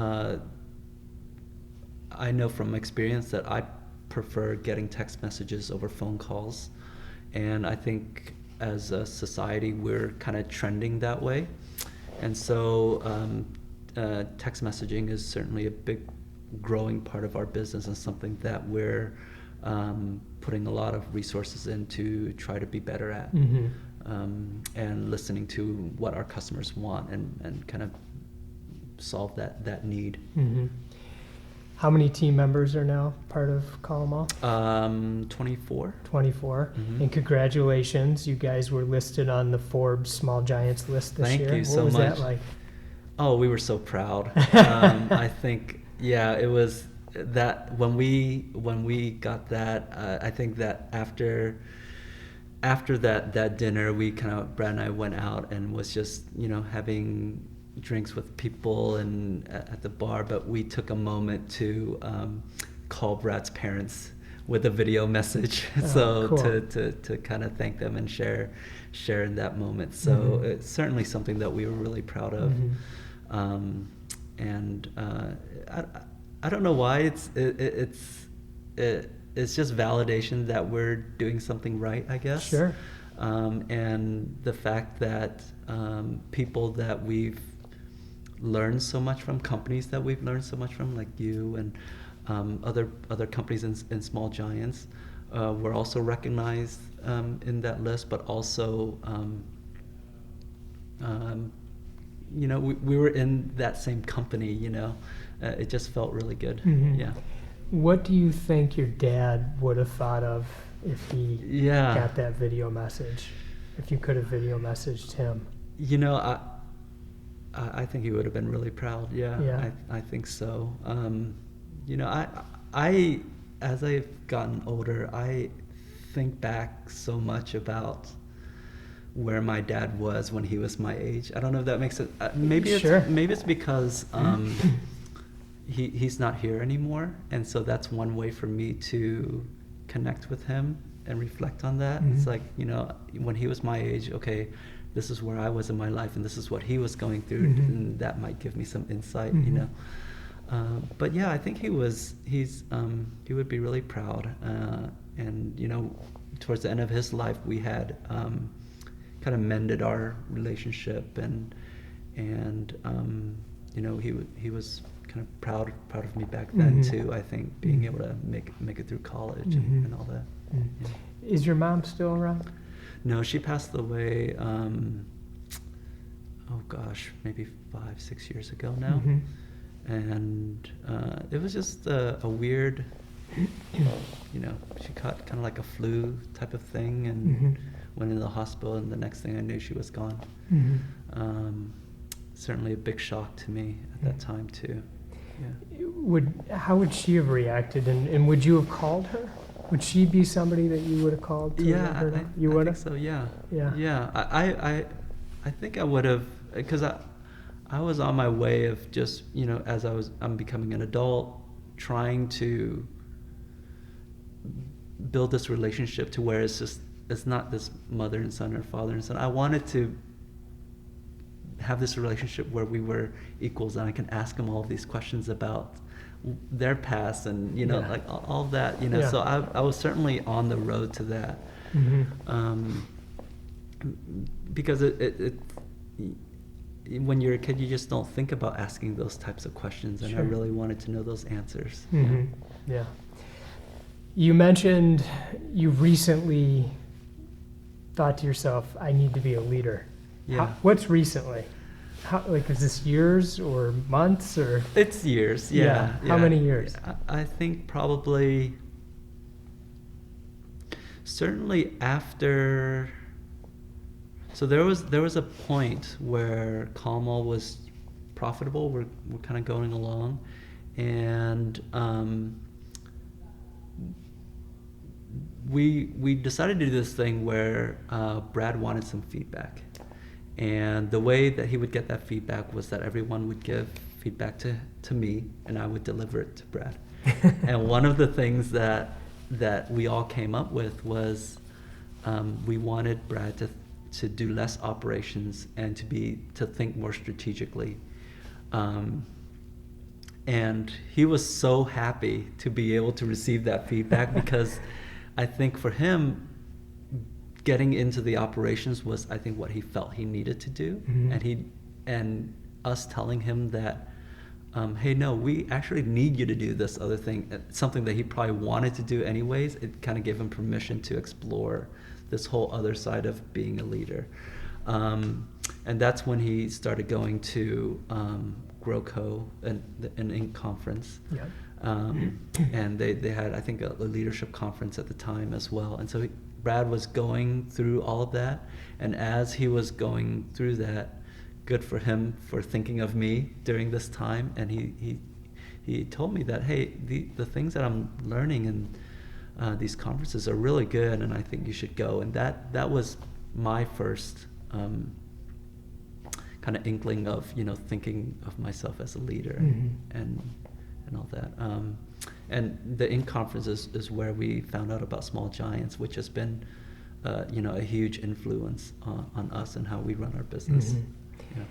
I know from experience that I prefer getting text messages over phone calls, and I think as a society we're kind of trending that way, and so text messaging is certainly a big growing part of our business and something that we're putting a lot of resources in to try to be better at, and listening to what our customers want and kind of solve that need. How many team members are now part of Call 'Em All? 24. 24. And congratulations, you guys were listed on the Forbes Small Giants list this year. Thank you so much. What was that like? Oh, we were so proud. I think, yeah, it was that when we got that, I think that after that dinner, Brad and I went out and was just, having drinks with people and at the bar, but we took a moment to call Brad's parents with a video message, cool. to kind of thank them and share in that moment. So it's certainly something that we were really proud of. And I don't know why it's just validation that we're doing something right, I guess. Sure. And the fact that people that we've learned so much from, companies that we've learned so much from, like you and other companies in Small Giants, were also recognized in that list, but also we were in that same company. It just felt really good. Yeah. What do you think your dad would have thought of if he got that video message? If you could have video messaged him? I think he would have been really proud. Yeah. I think so. I as I've gotten older, I think back so much about where my dad was when he was my age. I don't know if that makes it. Maybe it's because he's not here anymore, and so that's one way for me to connect with him and reflect on that. It's like, when he was my age, okay, this is where I was in my life, and this is what he was going through, and that might give me some insight, But yeah, I think he would be really proud. And towards the end of his life, we had kind of mended our relationship, and he was kind of proud of me back then too. I think being able to make it through college and all that. Yeah. Is your mom still around? No, she passed away, maybe 5-6 years ago now. And it was just a weird, she caught kind of like a flu type of thing and went into the hospital, and the next thing I knew, she was gone. Certainly a big shock to me at that time too. Yeah. How would she have reacted, and would you have called her? Would she be somebody that you would have called to let her know? You would have? I think so, yeah. I think I would have, because I was on my way of just, as I'm becoming an adult, trying to build this relationship to where it's not this mother and son or father and son. I wanted to have this relationship where we were equals, and I can ask them all these questions about their past and like all that, so I was certainly on the road to that. Because it when you're a kid, you just don't think about asking those types of questions, and I really wanted to know those answers. Yeah. You mentioned you recently thought to yourself, I need to be a leader. What's recently? Is this years or months or? It's years, yeah. How many years? I think probably, certainly after. So there was a point where Call 'Em All was profitable. We're kind of going along, and we decided to do this thing where Brad wanted some feedback. And the way that he would get that feedback was that everyone would give feedback to me, and I would deliver it to Brad. And one of the things that that we all came up with was we wanted Brad to do less operations and to think more strategically. And he was so happy to be able to receive that feedback because I think for him, getting into the operations was, I think, what he felt he needed to do. Mm-hmm. And us telling him that, hey, no, we actually need you to do this other thing, something that he probably wanted to do anyways, it kind of gave him permission to explore this whole other side of being a leader. And that's when he started going to GrowCo, an Inc. conference. Yep. And they had, I think, a leadership conference at the time as well. And so Brad was going through all of that. And as he was going through that, good for him for thinking of me during this time. And he told me that, hey, the things that I'm learning in these conferences are really good, and I think you should go. And that was my first kind of inkling of, thinking of myself as a leader. Mm-hmm. and all that. And the Inc. conference is where we found out about Small Giants, which has been, a huge influence on us and how we run our business. Mm-hmm. Yeah.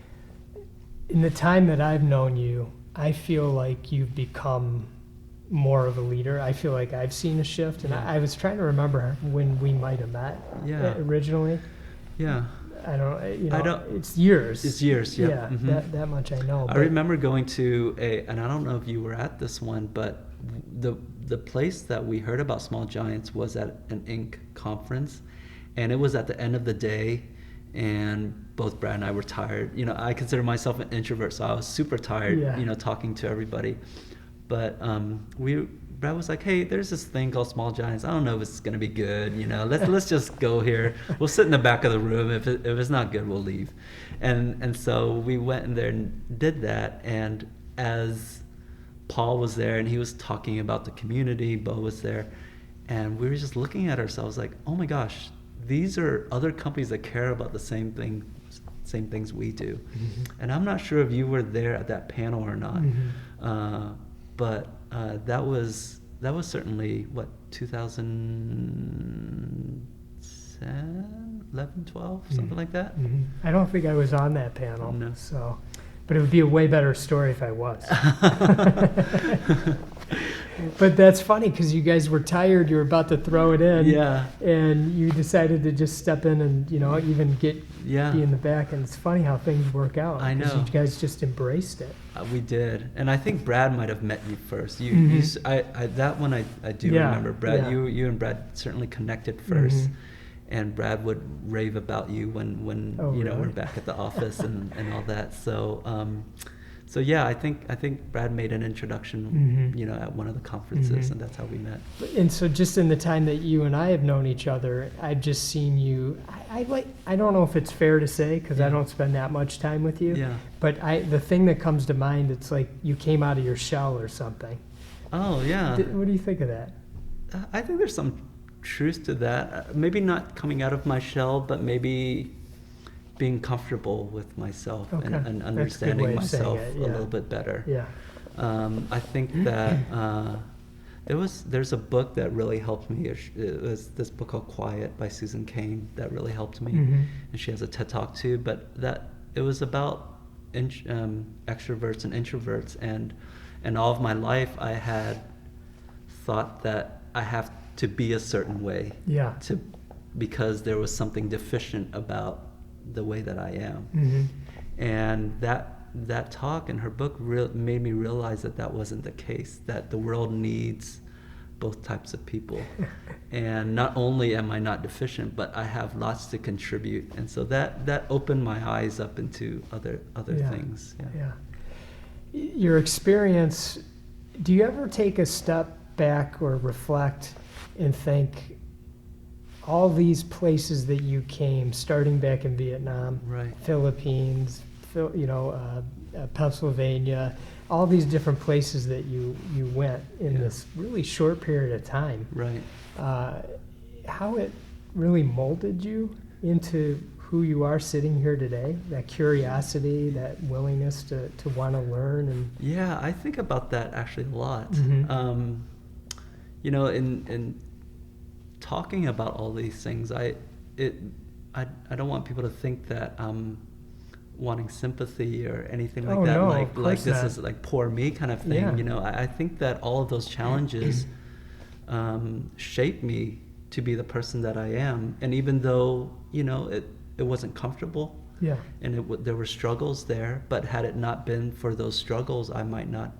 In the time that I've known you, I feel like you've become more of a leader. I feel like I've seen a shift, and I was trying to remember when we might have met originally. Yeah. I don't, it's years. It's years, yeah. Yeah, mm-hmm. that much I know. I remember going to and I don't know if you were at this one, but the place that we heard about Small Giants was at an Inc. conference, and it was at the end of the day, and both Brad and I were tired. I consider myself an introvert, so I was super tired, talking to everybody. But Brad was like, hey, there's this thing called Small Giants. I don't know if it's going to be good. Let's just go here. We'll sit in the back of the room. If it's not good, we'll leave. And so we went in there and did that. And as Paul was there and he was talking about the community, Bo was there, and we were just looking at ourselves like, oh my gosh, these are other companies that care about the same things we do. Mm-hmm. And I'm not sure if you were there at that panel or not. Mm-hmm. But that was certainly, 2010, 11, 12, something like that? Mm-hmm. I don't think I was on that panel. No. So, but it would be a way better story if I was. But that's funny because you guys were tired. You were about to throw it in. Yeah. And you decided to just step in and, even be in the back. And it's funny how things work out. I know. Because you guys just embraced it. We did. And I think Brad might have met you first. That one I do remember. Brad, you and Brad certainly connected first. Mm-hmm. And Brad would rave about you when really? We're back at the office and all that. So yeah, I think Brad made an introduction, mm-hmm. At one of the conferences, mm-hmm. and that's how we met. And so, just in the time that you and I have known each other, I've just seen you. I don't know if it's fair to say because I don't spend that much time with you. Yeah. But the thing that comes to mind, it's like you came out of your shell or something. Oh yeah. What do you think of that? I think there's some truth to that. Maybe not coming out of my shell, but maybe being comfortable with myself and understanding myself a little bit better. Yeah. I think that there's a book that really helped me. It was this book called Quiet by Susan Cain that really helped me. Mm-hmm. And she has a TED Talk too, but it was about extroverts and introverts, and all of my life I had thought that I have to be a certain way. Yeah. Because there was something deficient about the way that I am. Mm-hmm. And that talk in her book made me realize that wasn't the case, that the world needs both types of people. And not only am I not deficient, but I have lots to contribute. And so that opened my eyes up into other things. Yeah. Your experience, do you ever take a step back or reflect and think, all these places that you came, starting back in Vietnam, right. Philippines, Pennsylvania, all these different places that you went in this really short period of time. Right. How it really molded you into who you are sitting here today, that curiosity, that willingness to want to learn. And yeah, I think about that actually a lot. Mm-hmm. talking about all these things, I don't want people to think that I'm wanting sympathy or anything like that. No, like this not. is like poor me kind of thing. Yeah. You know, I think that all of those challenges shaped me to be the person that I am. And even though, you know, it wasn't comfortable, Yeah. and there were struggles there, but had it not been for those struggles, I might not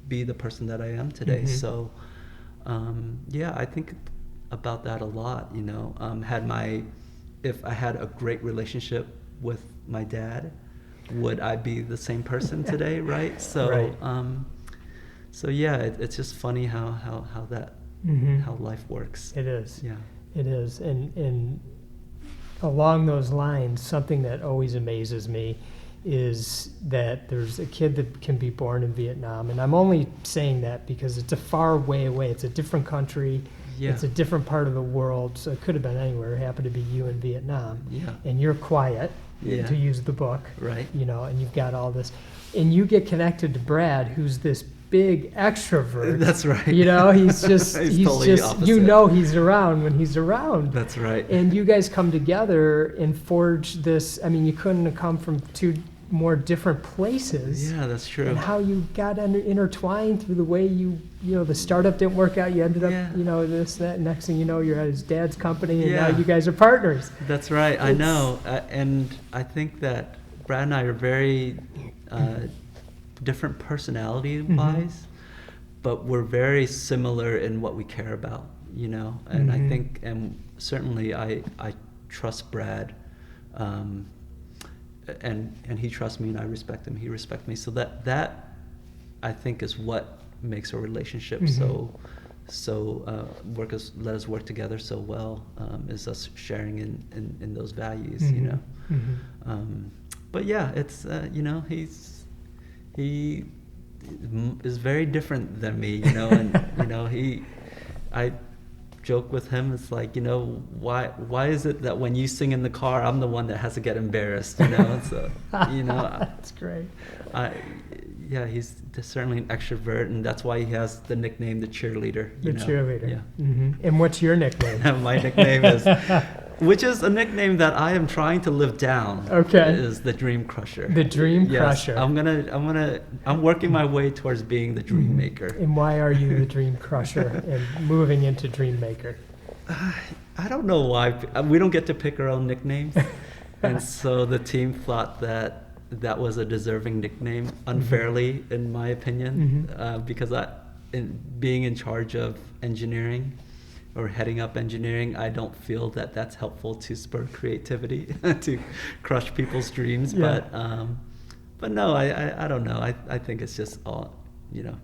be the person that I am today. So yeah, I think about that a lot. You know, if I had a great relationship with my dad, would I be the same person today? Right. So Right. So yeah, it's just funny how that how life works. It is. Yeah. It is. And along those lines, something that always amazes me is that there's a kid that can be born in Vietnam. And I'm only saying that because it's a far way away. It's a different country. Yeah. It's a different part of the world. So it could have been anywhere. It happened to be you in Vietnam. Yeah. And you're quiet, Yeah. to use the book. Right. You know, and you've got all this. And you get connected to Brad, who's this big extrovert. That's right. You know, he's just, He's totally just, opposite. you know, he's around when he's around. That's right. And you guys come together and forge this. I mean, you couldn't have come from two more different places. Yeah, that's true. And how you got intertwined through the way you know, the startup didn't work out. You ended up, Yeah. you know, this, that. Next thing you know, you're at his dad's company, and Yeah. now you guys are partners. That's right. I know. And I think that Brad and I are very different personality-wise, but we're very similar in what we care about, you know. And I think, and certainly I trust Brad, and he trusts me, and I respect him. He respects me. So that I think is what makes our relationship let us work together so well, is us sharing in those values, you know. But yeah, it's you know, he is very different than me, you know, and you know, I joke with him, it's like, you know, why is it that when you sing in the car, I'm the one that has to get embarrassed, you know? So, you know, That's great. yeah, he's certainly an extrovert, and that's why he has the nickname the cheerleader. The cheerleader. Yeah. And what's your nickname? My nickname is, which is a nickname that I am trying to live down. Okay. Is the Dream Crusher. The Dream Yes, Crusher. I'm working my way towards being the Dream Maker. And why are you the Dream Crusher and moving into Dream Maker? I don't know why. We don't get to pick our own nicknames, and so the team thought that was a deserving nickname, unfairly, in my opinion, because being in charge of engineering or heading up engineering, I don't feel that that's helpful to spur creativity, to crush people's dreams. Yeah. But no, I don't know. I think it's just all, you know,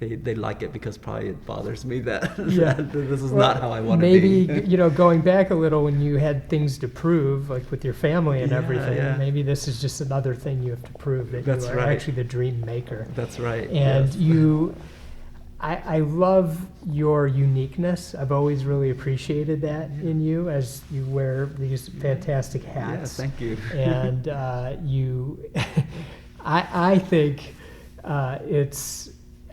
they like it because probably it bothers me that, that this is not how I want to be. Maybe, you know, going back a little when you had things to prove, like with your family and everything, yeah. maybe this is just another thing you have to prove, that That's you are right. actually the dream maker. That's right. And yes. I love your uniqueness. I've always really appreciated that in you, as you wear these fantastic hats. Yeah, thank you. And I think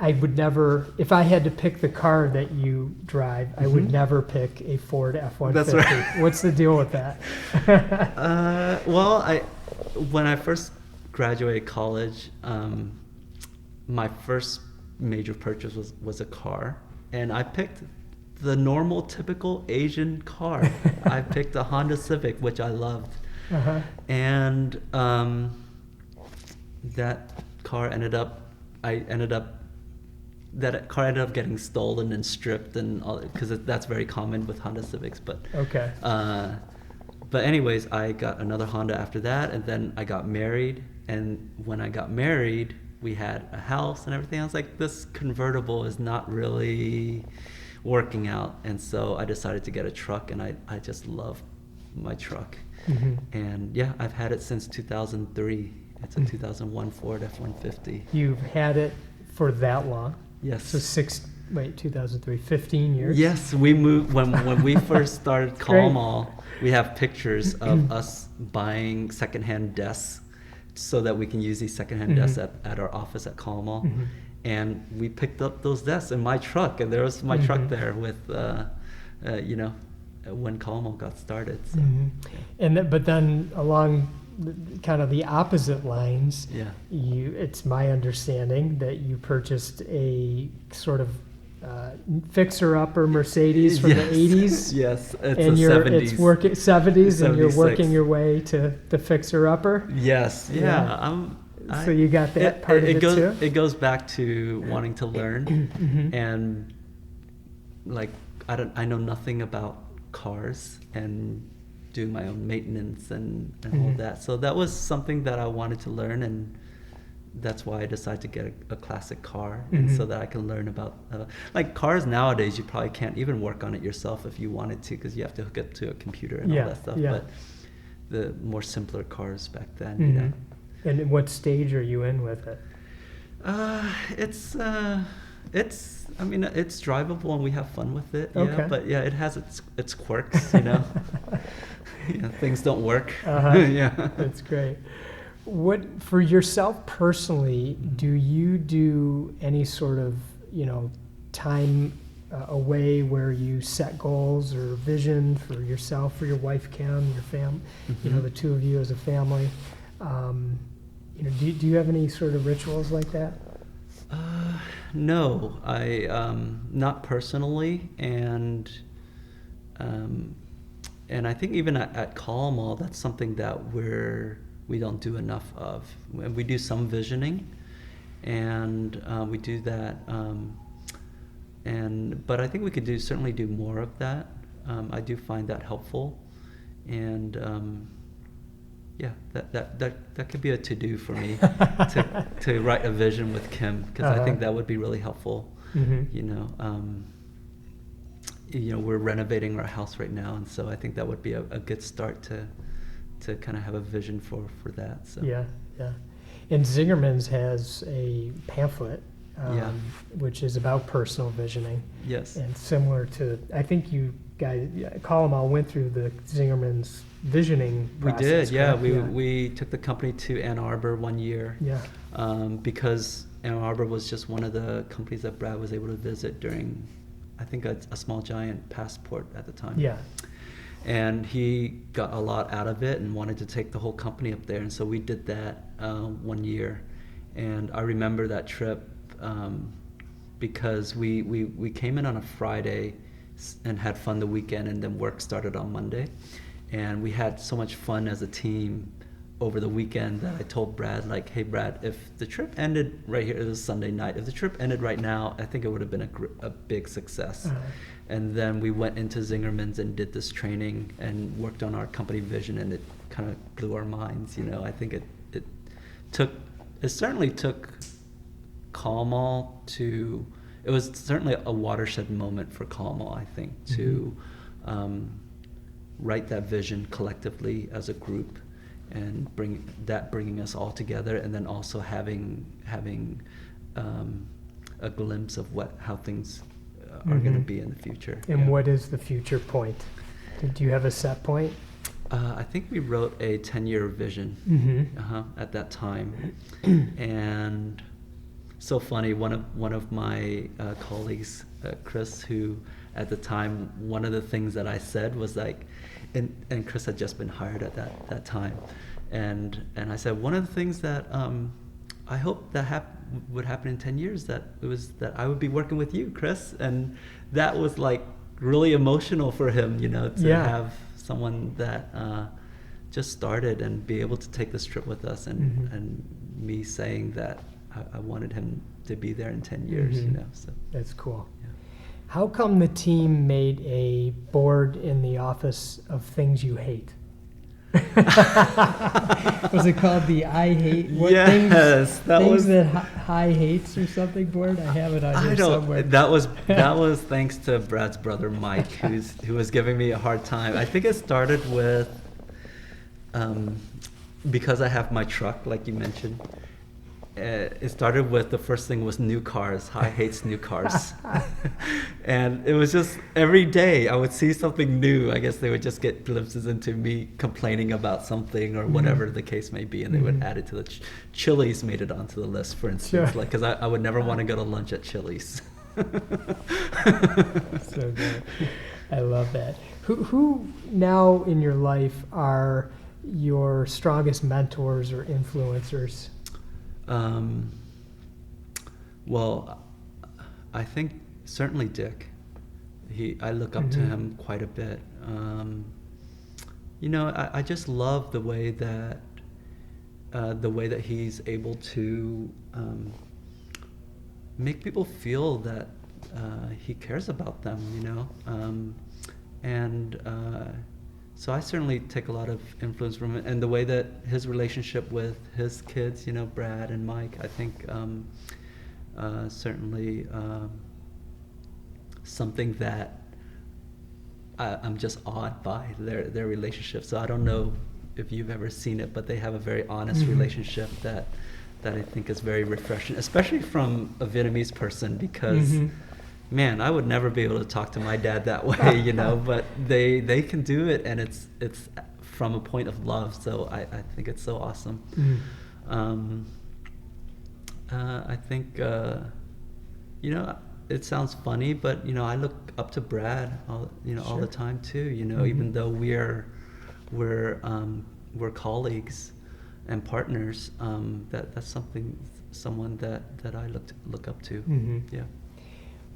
I would never, if I had to pick the car that you drive, I would never pick a Ford F-150. That's right. What's the deal with that? Well, when I first graduated college, my first major purchase was a car, and I picked the normal, typical Asian car. I picked a Honda Civic, which I loved, and that car ended up getting stolen and stripped, and all, because that's very common with Honda Civics. But Okay. But anyways, I got another Honda after that, and then I got married. And when I got married, we had a house and everything. I was like, this convertible is not really working out. And so I decided to get a truck, and I just love my truck. And yeah, I've had it since 2003. It's a 2001 Ford F-150. You've had it for that long? Yes. So 2003, 15 years? Yes, we moved when we first started Great. Call Mall. We have pictures of us buying secondhand desks so that we can use these secondhand desks at our office at Call Mall. And we picked up those desks in my truck, and there was my truck there with, you know, when Calmo got started. So, But then along kind of the opposite lines, it's my understanding that you purchased a sort of fixer-upper Mercedes from the 80s. Yes, it's and a 70s. It's 70s, and you're 76. working your way to the fixer-upper. Yes, So you got that part of it too? It goes back to wanting to learn, and like I know nothing about cars and doing my own maintenance and all that. So that was something that I wanted to learn, and that's why I decided to get a classic car, and so that I can learn about like cars nowadays. You probably can't even work on it yourself if you wanted to, because you have to hook it to a computer and all that stuff. But the more simpler cars back then, you know. And what stage are you in with it? It's I mean, it's drivable and we have fun with it. Okay. Yeah, but it has its quirks, you know. Things don't work. Yeah. That's great. What, for yourself personally, do you do any sort of, time away where you set goals or vision for yourself, for your wife Kim, your family, the two of you as a family? Do you have any sort of rituals like that? No, I not personally, and I think even at Calmo, that's something that we don't do enough of. We do some visioning, and we do that, but I think we could certainly do more of that. I do find that helpful, and that could be a to-do for me to write a vision with Kim, because I think that would be really helpful. We're renovating our house right now, and so I think that would be a good start to kind of have a vision for that. So yeah. And Zingerman's has a pamphlet, which is about personal visioning. Yes. And similar to, I think you guys, Calmo went through the Zingerman's visioning process. We did, we took the company to Ann Arbor one year. Because Ann Arbor was just one of the companies that Brad was able to visit during, I think, a Small Giant passport at the time. And he got a lot out of it and wanted to take the whole company up there, and so we did that 1 year. And I remember that trip because we came in on a Friday and had fun the weekend, and then work started on Monday. And we had so much fun as a team over the weekend that I told Brad, like, hey Brad, if the trip ended right here, it was Sunday night, if the trip ended right now, I think it would have been a big success. And then we went into Zingerman's and did this training and worked on our company vision, and it kind of blew our minds. I think it certainly took Calmo to, it was certainly a watershed moment for Calmo, I think, to write that vision collectively as a group, and bringing us all together, and then also having a glimpse of how things are going to be in the future. And what is the future point? Do you have a set point? I think we wrote a 10-year vision at that time. And so funny, one of my colleagues, Chris, who at the time, one of the things that I said was like, and Chris had just been hired at that time, and I said, one of the things that I hope that would happen in 10 years, that I would be working with you, Chris. And that was like really emotional for him, to have someone that just started and be able to take this trip with us, and me saying that I wanted him to be there in 10 years, So that's cool. Yeah. How come the team made a board in the office of things you hate? Was it called the I hate? Yes, things that High hates or something board? I have it on here somewhere. That was thanks to Brad's brother Mike, who was giving me a hard time. I think it started with because I have my truck, like you mentioned. It started with, the first thing was new cars. High hates new cars. And it was just every day I would see something new. I guess they would just get glimpses into me complaining about something or whatever the case may be, and they would add it to the Chili's made it onto the list, for instance, like, because I would never want to go to lunch at Chili's. So good. I love that. Who now in your life are your strongest mentors or influencers? Well, I think certainly Dick. I look up to him quite a bit. I just love the way that he's able to make people feel that he cares about them, so I certainly take a lot of influence from it, and the way that his relationship with his kids, Brad and Mike, I think certainly something that I'm just awed by their relationship. So I don't know if you've ever seen it, but they have a very honest relationship that I think is very refreshing, especially from a Vietnamese person, because man, I would never be able to talk to my dad that way, but they can do it, and it's from a point of love. So I think it's so awesome. I think it sounds funny, but I look up to Brad all the time too, even though we're colleagues and partners, that's someone that I look up to. Yeah.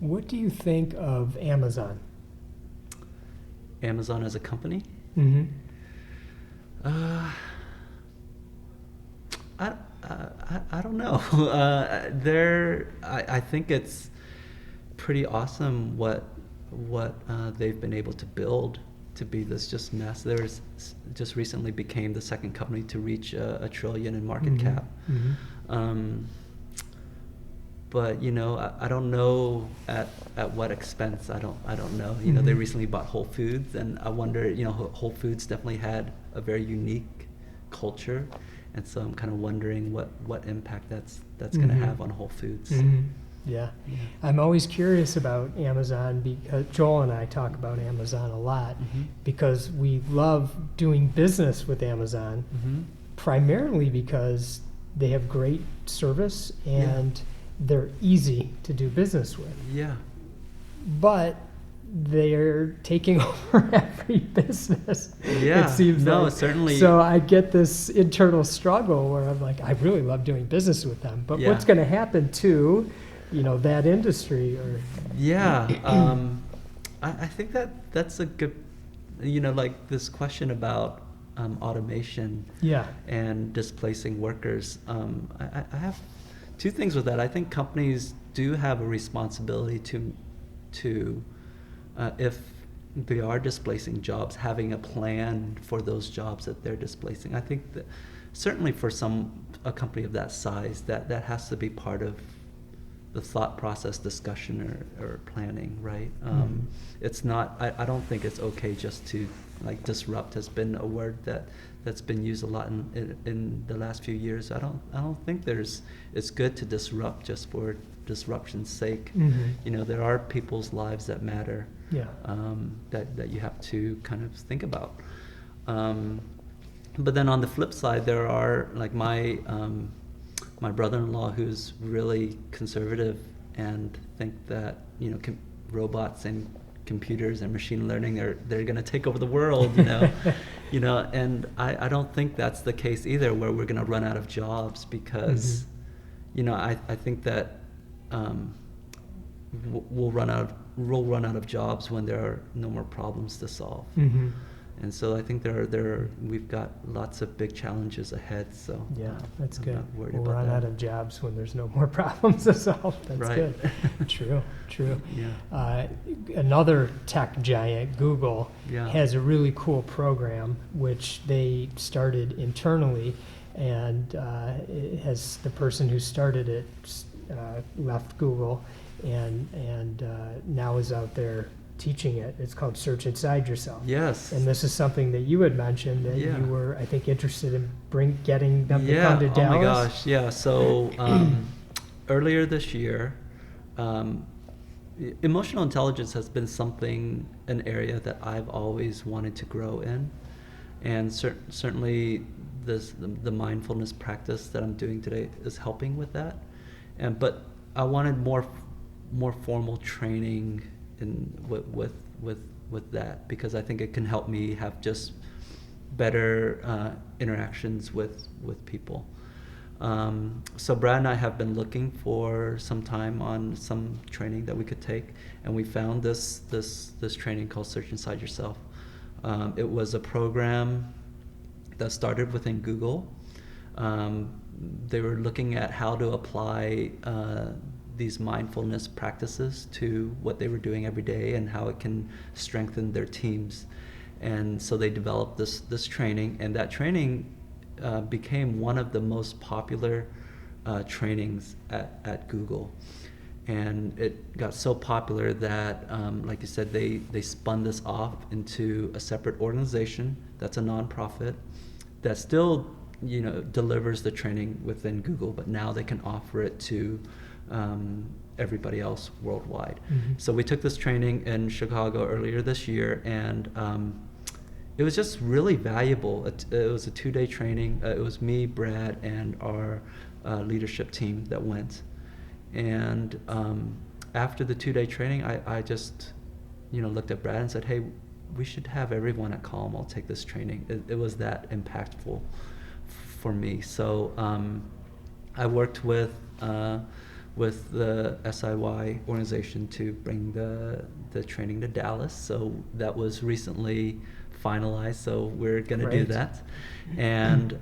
What do you think of Amazon? Amazon as a company? I don't know. I think it's pretty awesome what they've been able to build to be this just mess. There's just recently became the second company to reach $1 trillion in market cap. But I don't know at what expense. I don't know. They recently bought Whole Foods, and I wonder. Whole Foods definitely had a very unique culture, and so I'm kind of wondering what impact that's going to have on Whole Foods. Yeah. I'm always curious about Amazon, because Joel and I talk about Amazon a lot, because we love doing business with Amazon, primarily because they have great service and they're easy to do business with. Yeah. But they're taking over every business. Yeah. It seems like. Certainly. So I get this internal struggle where I'm like, I really love doing business with them, but what's going to happen to that industry? Or I think that's a good, like this question about automation and displacing workers. I have two things with that. I think companies do have a responsibility to if they are displacing jobs, having a plan for those jobs that they're displacing. I think that certainly for a company of that size, that has to be part of the thought process, discussion, or planning, right? It's not. I don't think it's okay just to disrupt. Has been a word that's been used a lot in the last few years. I don't think it's good to disrupt just for disruption's sake. There are people's lives that matter. That you have to kind of think about. But then on the flip side, there are my brother-in-law, who's really conservative and think that robots and computers and machine learning they're going to take over the world, and I don't think that's the case either, where we're going to run out of jobs, because I think that we'll run out of jobs when there are no more problems to solve. And so I think we've got lots of big challenges ahead. So that's good. We'll run out of jobs when there's no more problems to solve. That's good. True. Yeah. Another tech giant, Google, has a really cool program which they started internally, and it has the person who started it left Google and now is out there teaching it. It's called Search Inside Yourself. Yes. And this is something that you had mentioned that you were, I think, interested in getting them to come to Dallas. Oh my gosh, yeah. So earlier this year, emotional intelligence has been an area that I've always wanted to grow in, and certainly the mindfulness practice that I'm doing today is helping with that. But I wanted more formal training with with that, because I think it can help me have just better interactions with people. So Brad and I have been looking for some time on some training that we could take, and we found this training called Search Inside Yourself. It was a program that started within Google. They were looking at how to apply these mindfulness practices to what they were doing every day and how it can strengthen their teams. And so they developed this training, and that training became one of the most popular trainings at Google. And it got so popular that, like you said, they spun this off into a separate organization that's a nonprofit that still, delivers the training within Google, but now they can offer it to everybody else worldwide. Mm-hmm. So we took this training in Chicago earlier this year, and it was just really valuable. It was a 2-day training. It was me, Brad, and our leadership team that went. And after the 2-day training, I just, looked at Brad and said, hey, we should have everyone at Calm take this training. It was that impactful for me. So I worked with the SIY organization to bring the training to Dallas. So that was recently finalized. So we're going to do that. And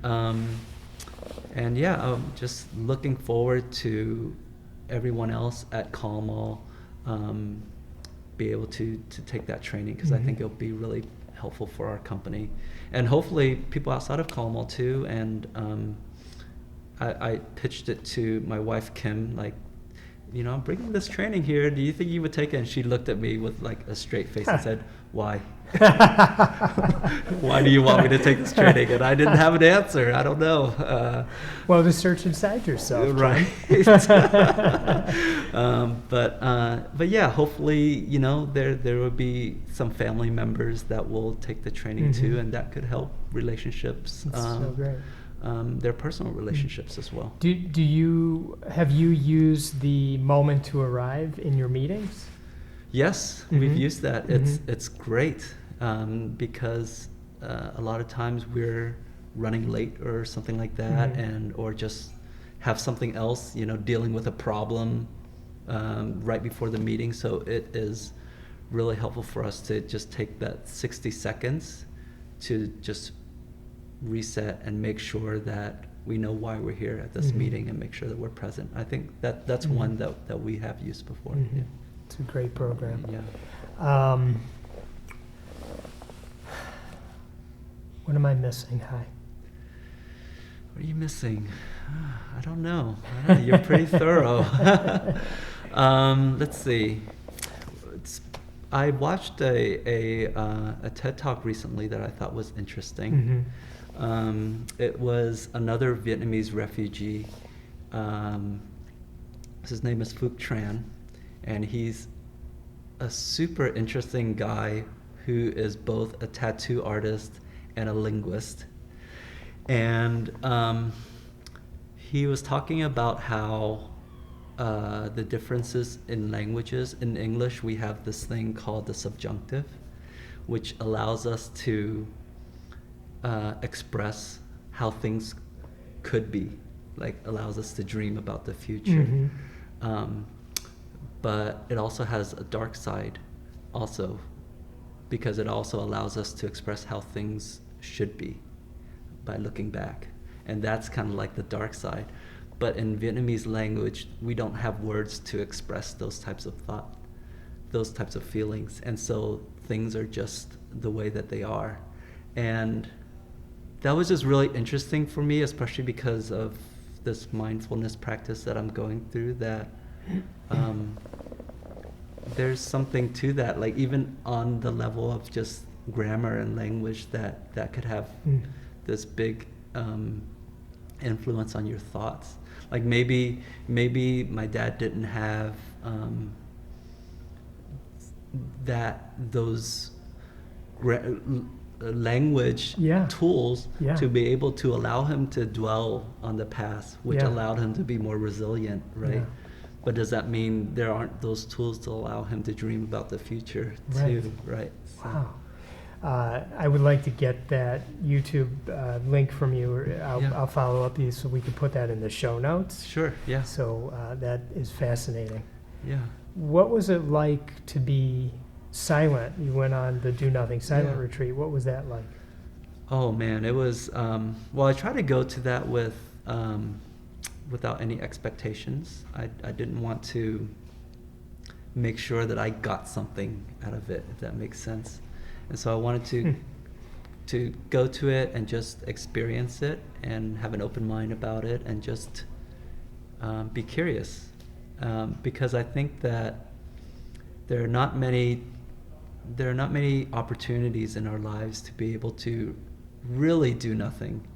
yeah, I'm just looking forward to everyone else at Calm be able to take that training, because I think it'll be really helpful for our company, and hopefully people outside of Calm too. And I pitched it to my wife Kim, like, I'm bringing this training here. Do you think you would take it? And she looked at me with like a straight face and said, "Why? Why do you want me to take this training?" And I didn't have an answer. I don't know. Well, to search inside yourself, right? But yeah, hopefully, there will be some family members that will take the training too, and that could help relationships. That's so great. Their personal relationships as well. Have you used the moment to arrive in your meetings? Yes, we've used that. It's great because a lot of times we're running late or something like that, or just have something else, dealing with a problem right before the meeting. So it is really helpful for us to just take that 60 seconds to just reset and make sure that we know why we're here at this meeting, and make sure that we're present. I think that's one that we have used before. Yeah. It's a great program. Yeah. What am I missing? Hi. What are you missing? I don't know. You're pretty thorough. Let's see. I watched a TED Talk recently that I thought was interesting. It was another Vietnamese refugee. His name is Phuc Tran, and he's a super interesting guy who is both a tattoo artist and a linguist. And he was talking about how the differences in languages. In English, we have this thing called the subjunctive, which allows us to express how things could be, like allows us to dream about the future. But it also has a dark side also, because it also allows us to express how things should be by looking back. And that's kind of like the dark side. But in Vietnamese language, we don't have words to express those types of thought, those types of feelings. And so things are just the way that they are. And that was just really interesting for me, especially because of this mindfulness practice that I'm going through, that there's something to that, like even on the level of just grammar and language, that could have this big influence on your thoughts. Like maybe my dad didn't have those language tools to be able to allow him to dwell on the past, which allowed him to be more resilient, right? but does that mean there aren't those tools to allow him to dream about the future too, right? So. Wow. I would like to get that YouTube link from you. Or I'll follow up you so we can put that in the show notes. Sure, yeah. So that is fascinating. Yeah. What was it like to be silent? You went on the Do Nothing Silent retreat. What was that like? Oh man, it was, well, I tried to go to that with, without any expectations. I didn't want to make sure that I got something out of it, if that makes sense. And so I wanted to go to it and just experience it and have an open mind about it and just be curious. Because I think that there are not many opportunities in our lives to be able to really do nothing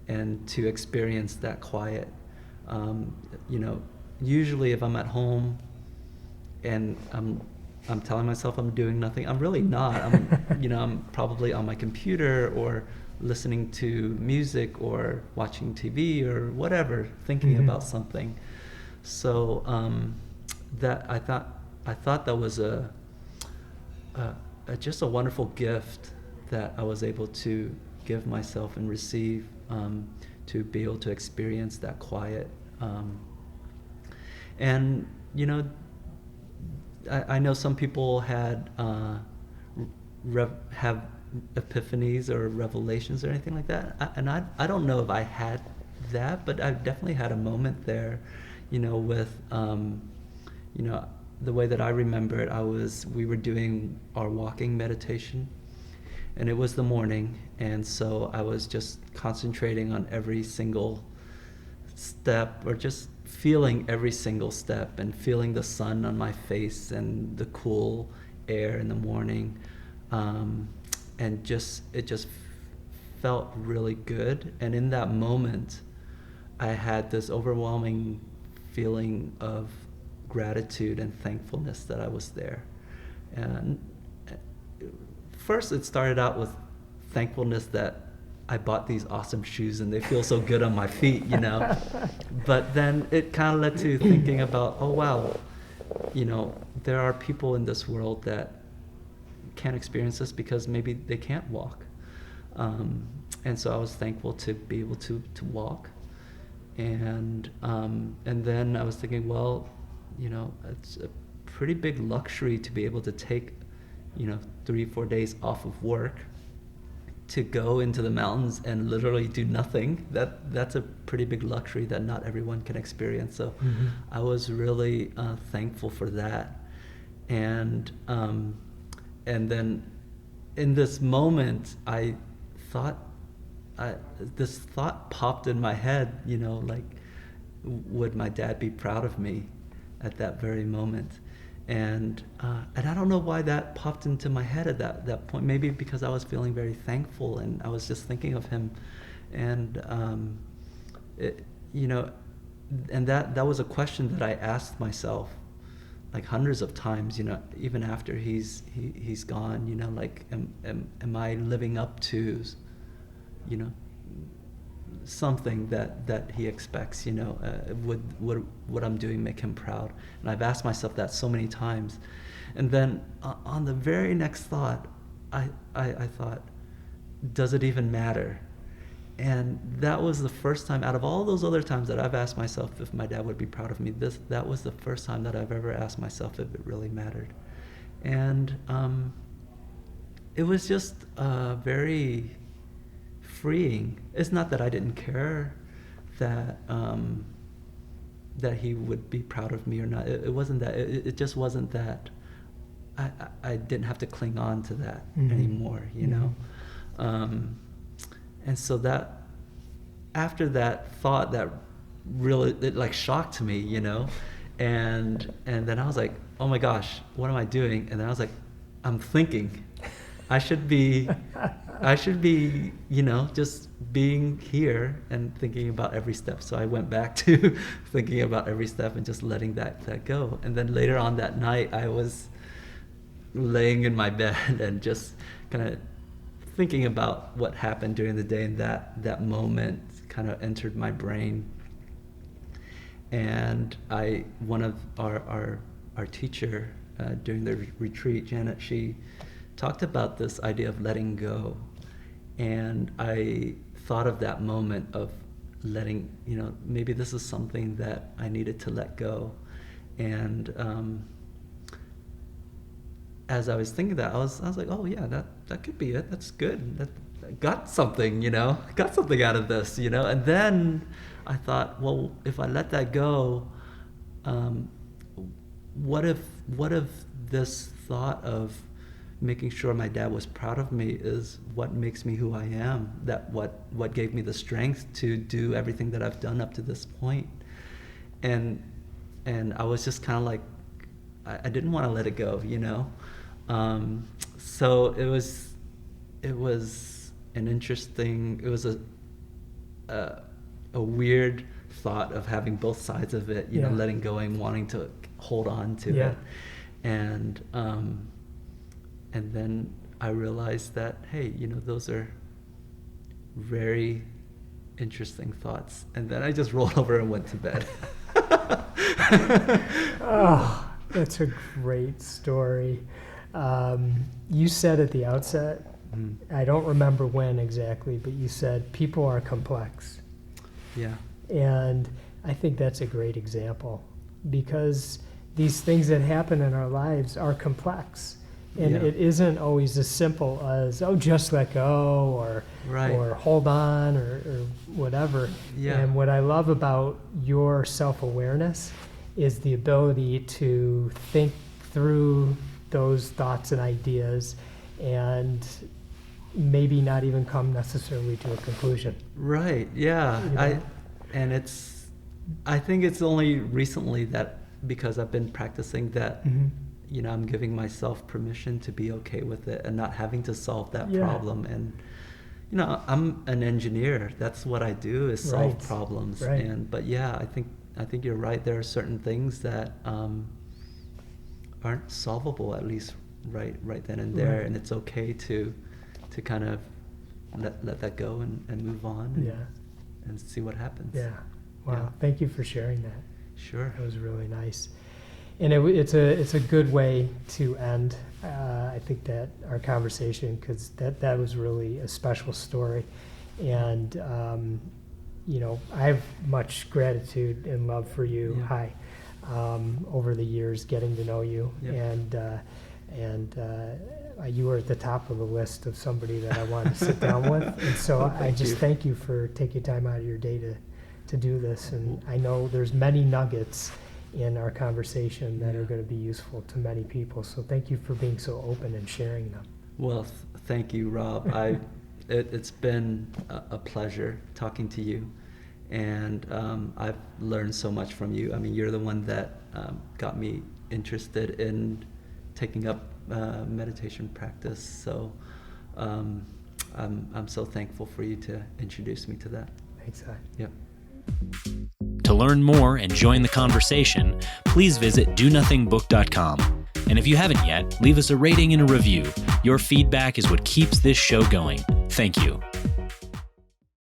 and to experience that quiet. Usually if I'm at home and I'm telling myself I'm doing nothing, I'm really not. I'm probably on my computer or listening to music or watching TV or whatever, thinking about something. So that I thought that was just a wonderful gift that I was able to give myself and receive, to be able to experience that quiet. And I know some people had have epiphanies or revelations or anything like that, and I don't know if I had that, but I definitely had a moment there, with the way that I remember it. We were doing our walking meditation, and it was the morning, and so I was just concentrating on every single step, or just feeling every single step and feeling the sun on my face and the cool air in the morning, and it just felt really good. And in that moment I had this overwhelming feeling of gratitude and thankfulness that I was there. And first it started out with thankfulness that I bought these awesome shoes and they feel so good on my feet, But then it kind of led to thinking about, oh wow, there are people in this world that can't experience this because maybe they can't walk. And so I was thankful to be able to walk. And then I was thinking, well, it's a pretty big luxury to be able to take, 3-4 days off of work to go into the mountains and literally do nothing. That's a pretty big luxury that not everyone can experience. So I was really thankful for that. And then in this moment, this thought popped in my head, like, would my dad be proud of me at that very moment? And I don't know why that popped into my head at that point. Maybe because I was feeling very thankful and I was just thinking of him, and and that was a question that I asked myself like hundreds of times. Even after he's gone. Like, am I living up to, something that he expects? Would what I'm doing make him proud? And I've asked myself that so many times. And then on the very next thought, I thought, does it even matter? And that was the first time out of all those other times that I've asked myself if my dad would be proud of me, that was the first time that I've ever asked myself if it really mattered. And it was just very freeing. It's not that I didn't care that he would be proud of me or not. It wasn't that. It just wasn't that. I didn't have to cling on to that anymore, and so that after that thought, that really, it like shocked me, and then I was like, oh my gosh, what am I doing? And then I was like, I'm thinking. I should be, just being here and thinking about every step. So I went back to thinking about every step and just letting that go. And then later on that night, I was laying in my bed and just kind of thinking about what happened during the day, and that moment kind of entered my brain. And one of our teacher during the retreat, Janet, she talked about this idea of letting go. And I thought of that moment of letting, maybe this is something that I needed to let go. And as I was thinking that, I was like, oh yeah, that could be it. That's good. That got something, got something out of this, And then I thought, well, if I let that go, what if this thought of making sure my dad was proud of me is what makes me who I am, that what gave me the strength to do everything that I've done up to this point. And I was just kind of like, I didn't want to let it go, so it was an interesting, it was a weird thought of having both sides of it, letting go and wanting to hold on to it. And then I realized that, hey, those are very interesting thoughts. And then I just rolled over and went to bed. Oh, that's a great story. You said at the outset, I don't remember when exactly, but you said people are complex. Yeah. And I think that's a great example, because these things that happen in our lives are complex. And it isn't always as simple as, just let go, or hold on, or whatever. Yeah. And what I love about your self-awareness is the ability to think through those thoughts and ideas and maybe not even come necessarily to a conclusion. Right, yeah. I think it's only recently that, because I've been practicing that, I'm giving myself permission to be okay with it and not having to solve that problem. And, I'm an engineer. That's what I do, is solve problems. Right. But yeah, I think you're right. There are certain things that aren't solvable, at least right then and there. And it's okay to kind of let that go and move on and see what happens. Yeah. Wow. Yeah. Thank you for sharing that. Sure. That was really nice. And it's a good way to end, I think, that our conversation, because that was really a special story. And, I have much gratitude and love for you. Yeah. Hi. Over the years, getting to know you. Yep. And you were at the top of the list of somebody that I wanted to sit down with. And so I just thank you for taking time out of your day to do this. And I know there's many nuggets in our conversation that are going to be useful to many people. So thank you for being so open and sharing them. Well, thank you, Rob. It's been a pleasure talking to you. And I've learned so much from you. I mean, you're the one that got me interested in taking up meditation practice. So I'm so thankful for you to introduce me to that. Thanks, Hi. Yep. To learn more and join the conversation, please visit donothingbook.com. And if you haven't yet, leave us a rating and a review. Your feedback is what keeps this show going. Thank you.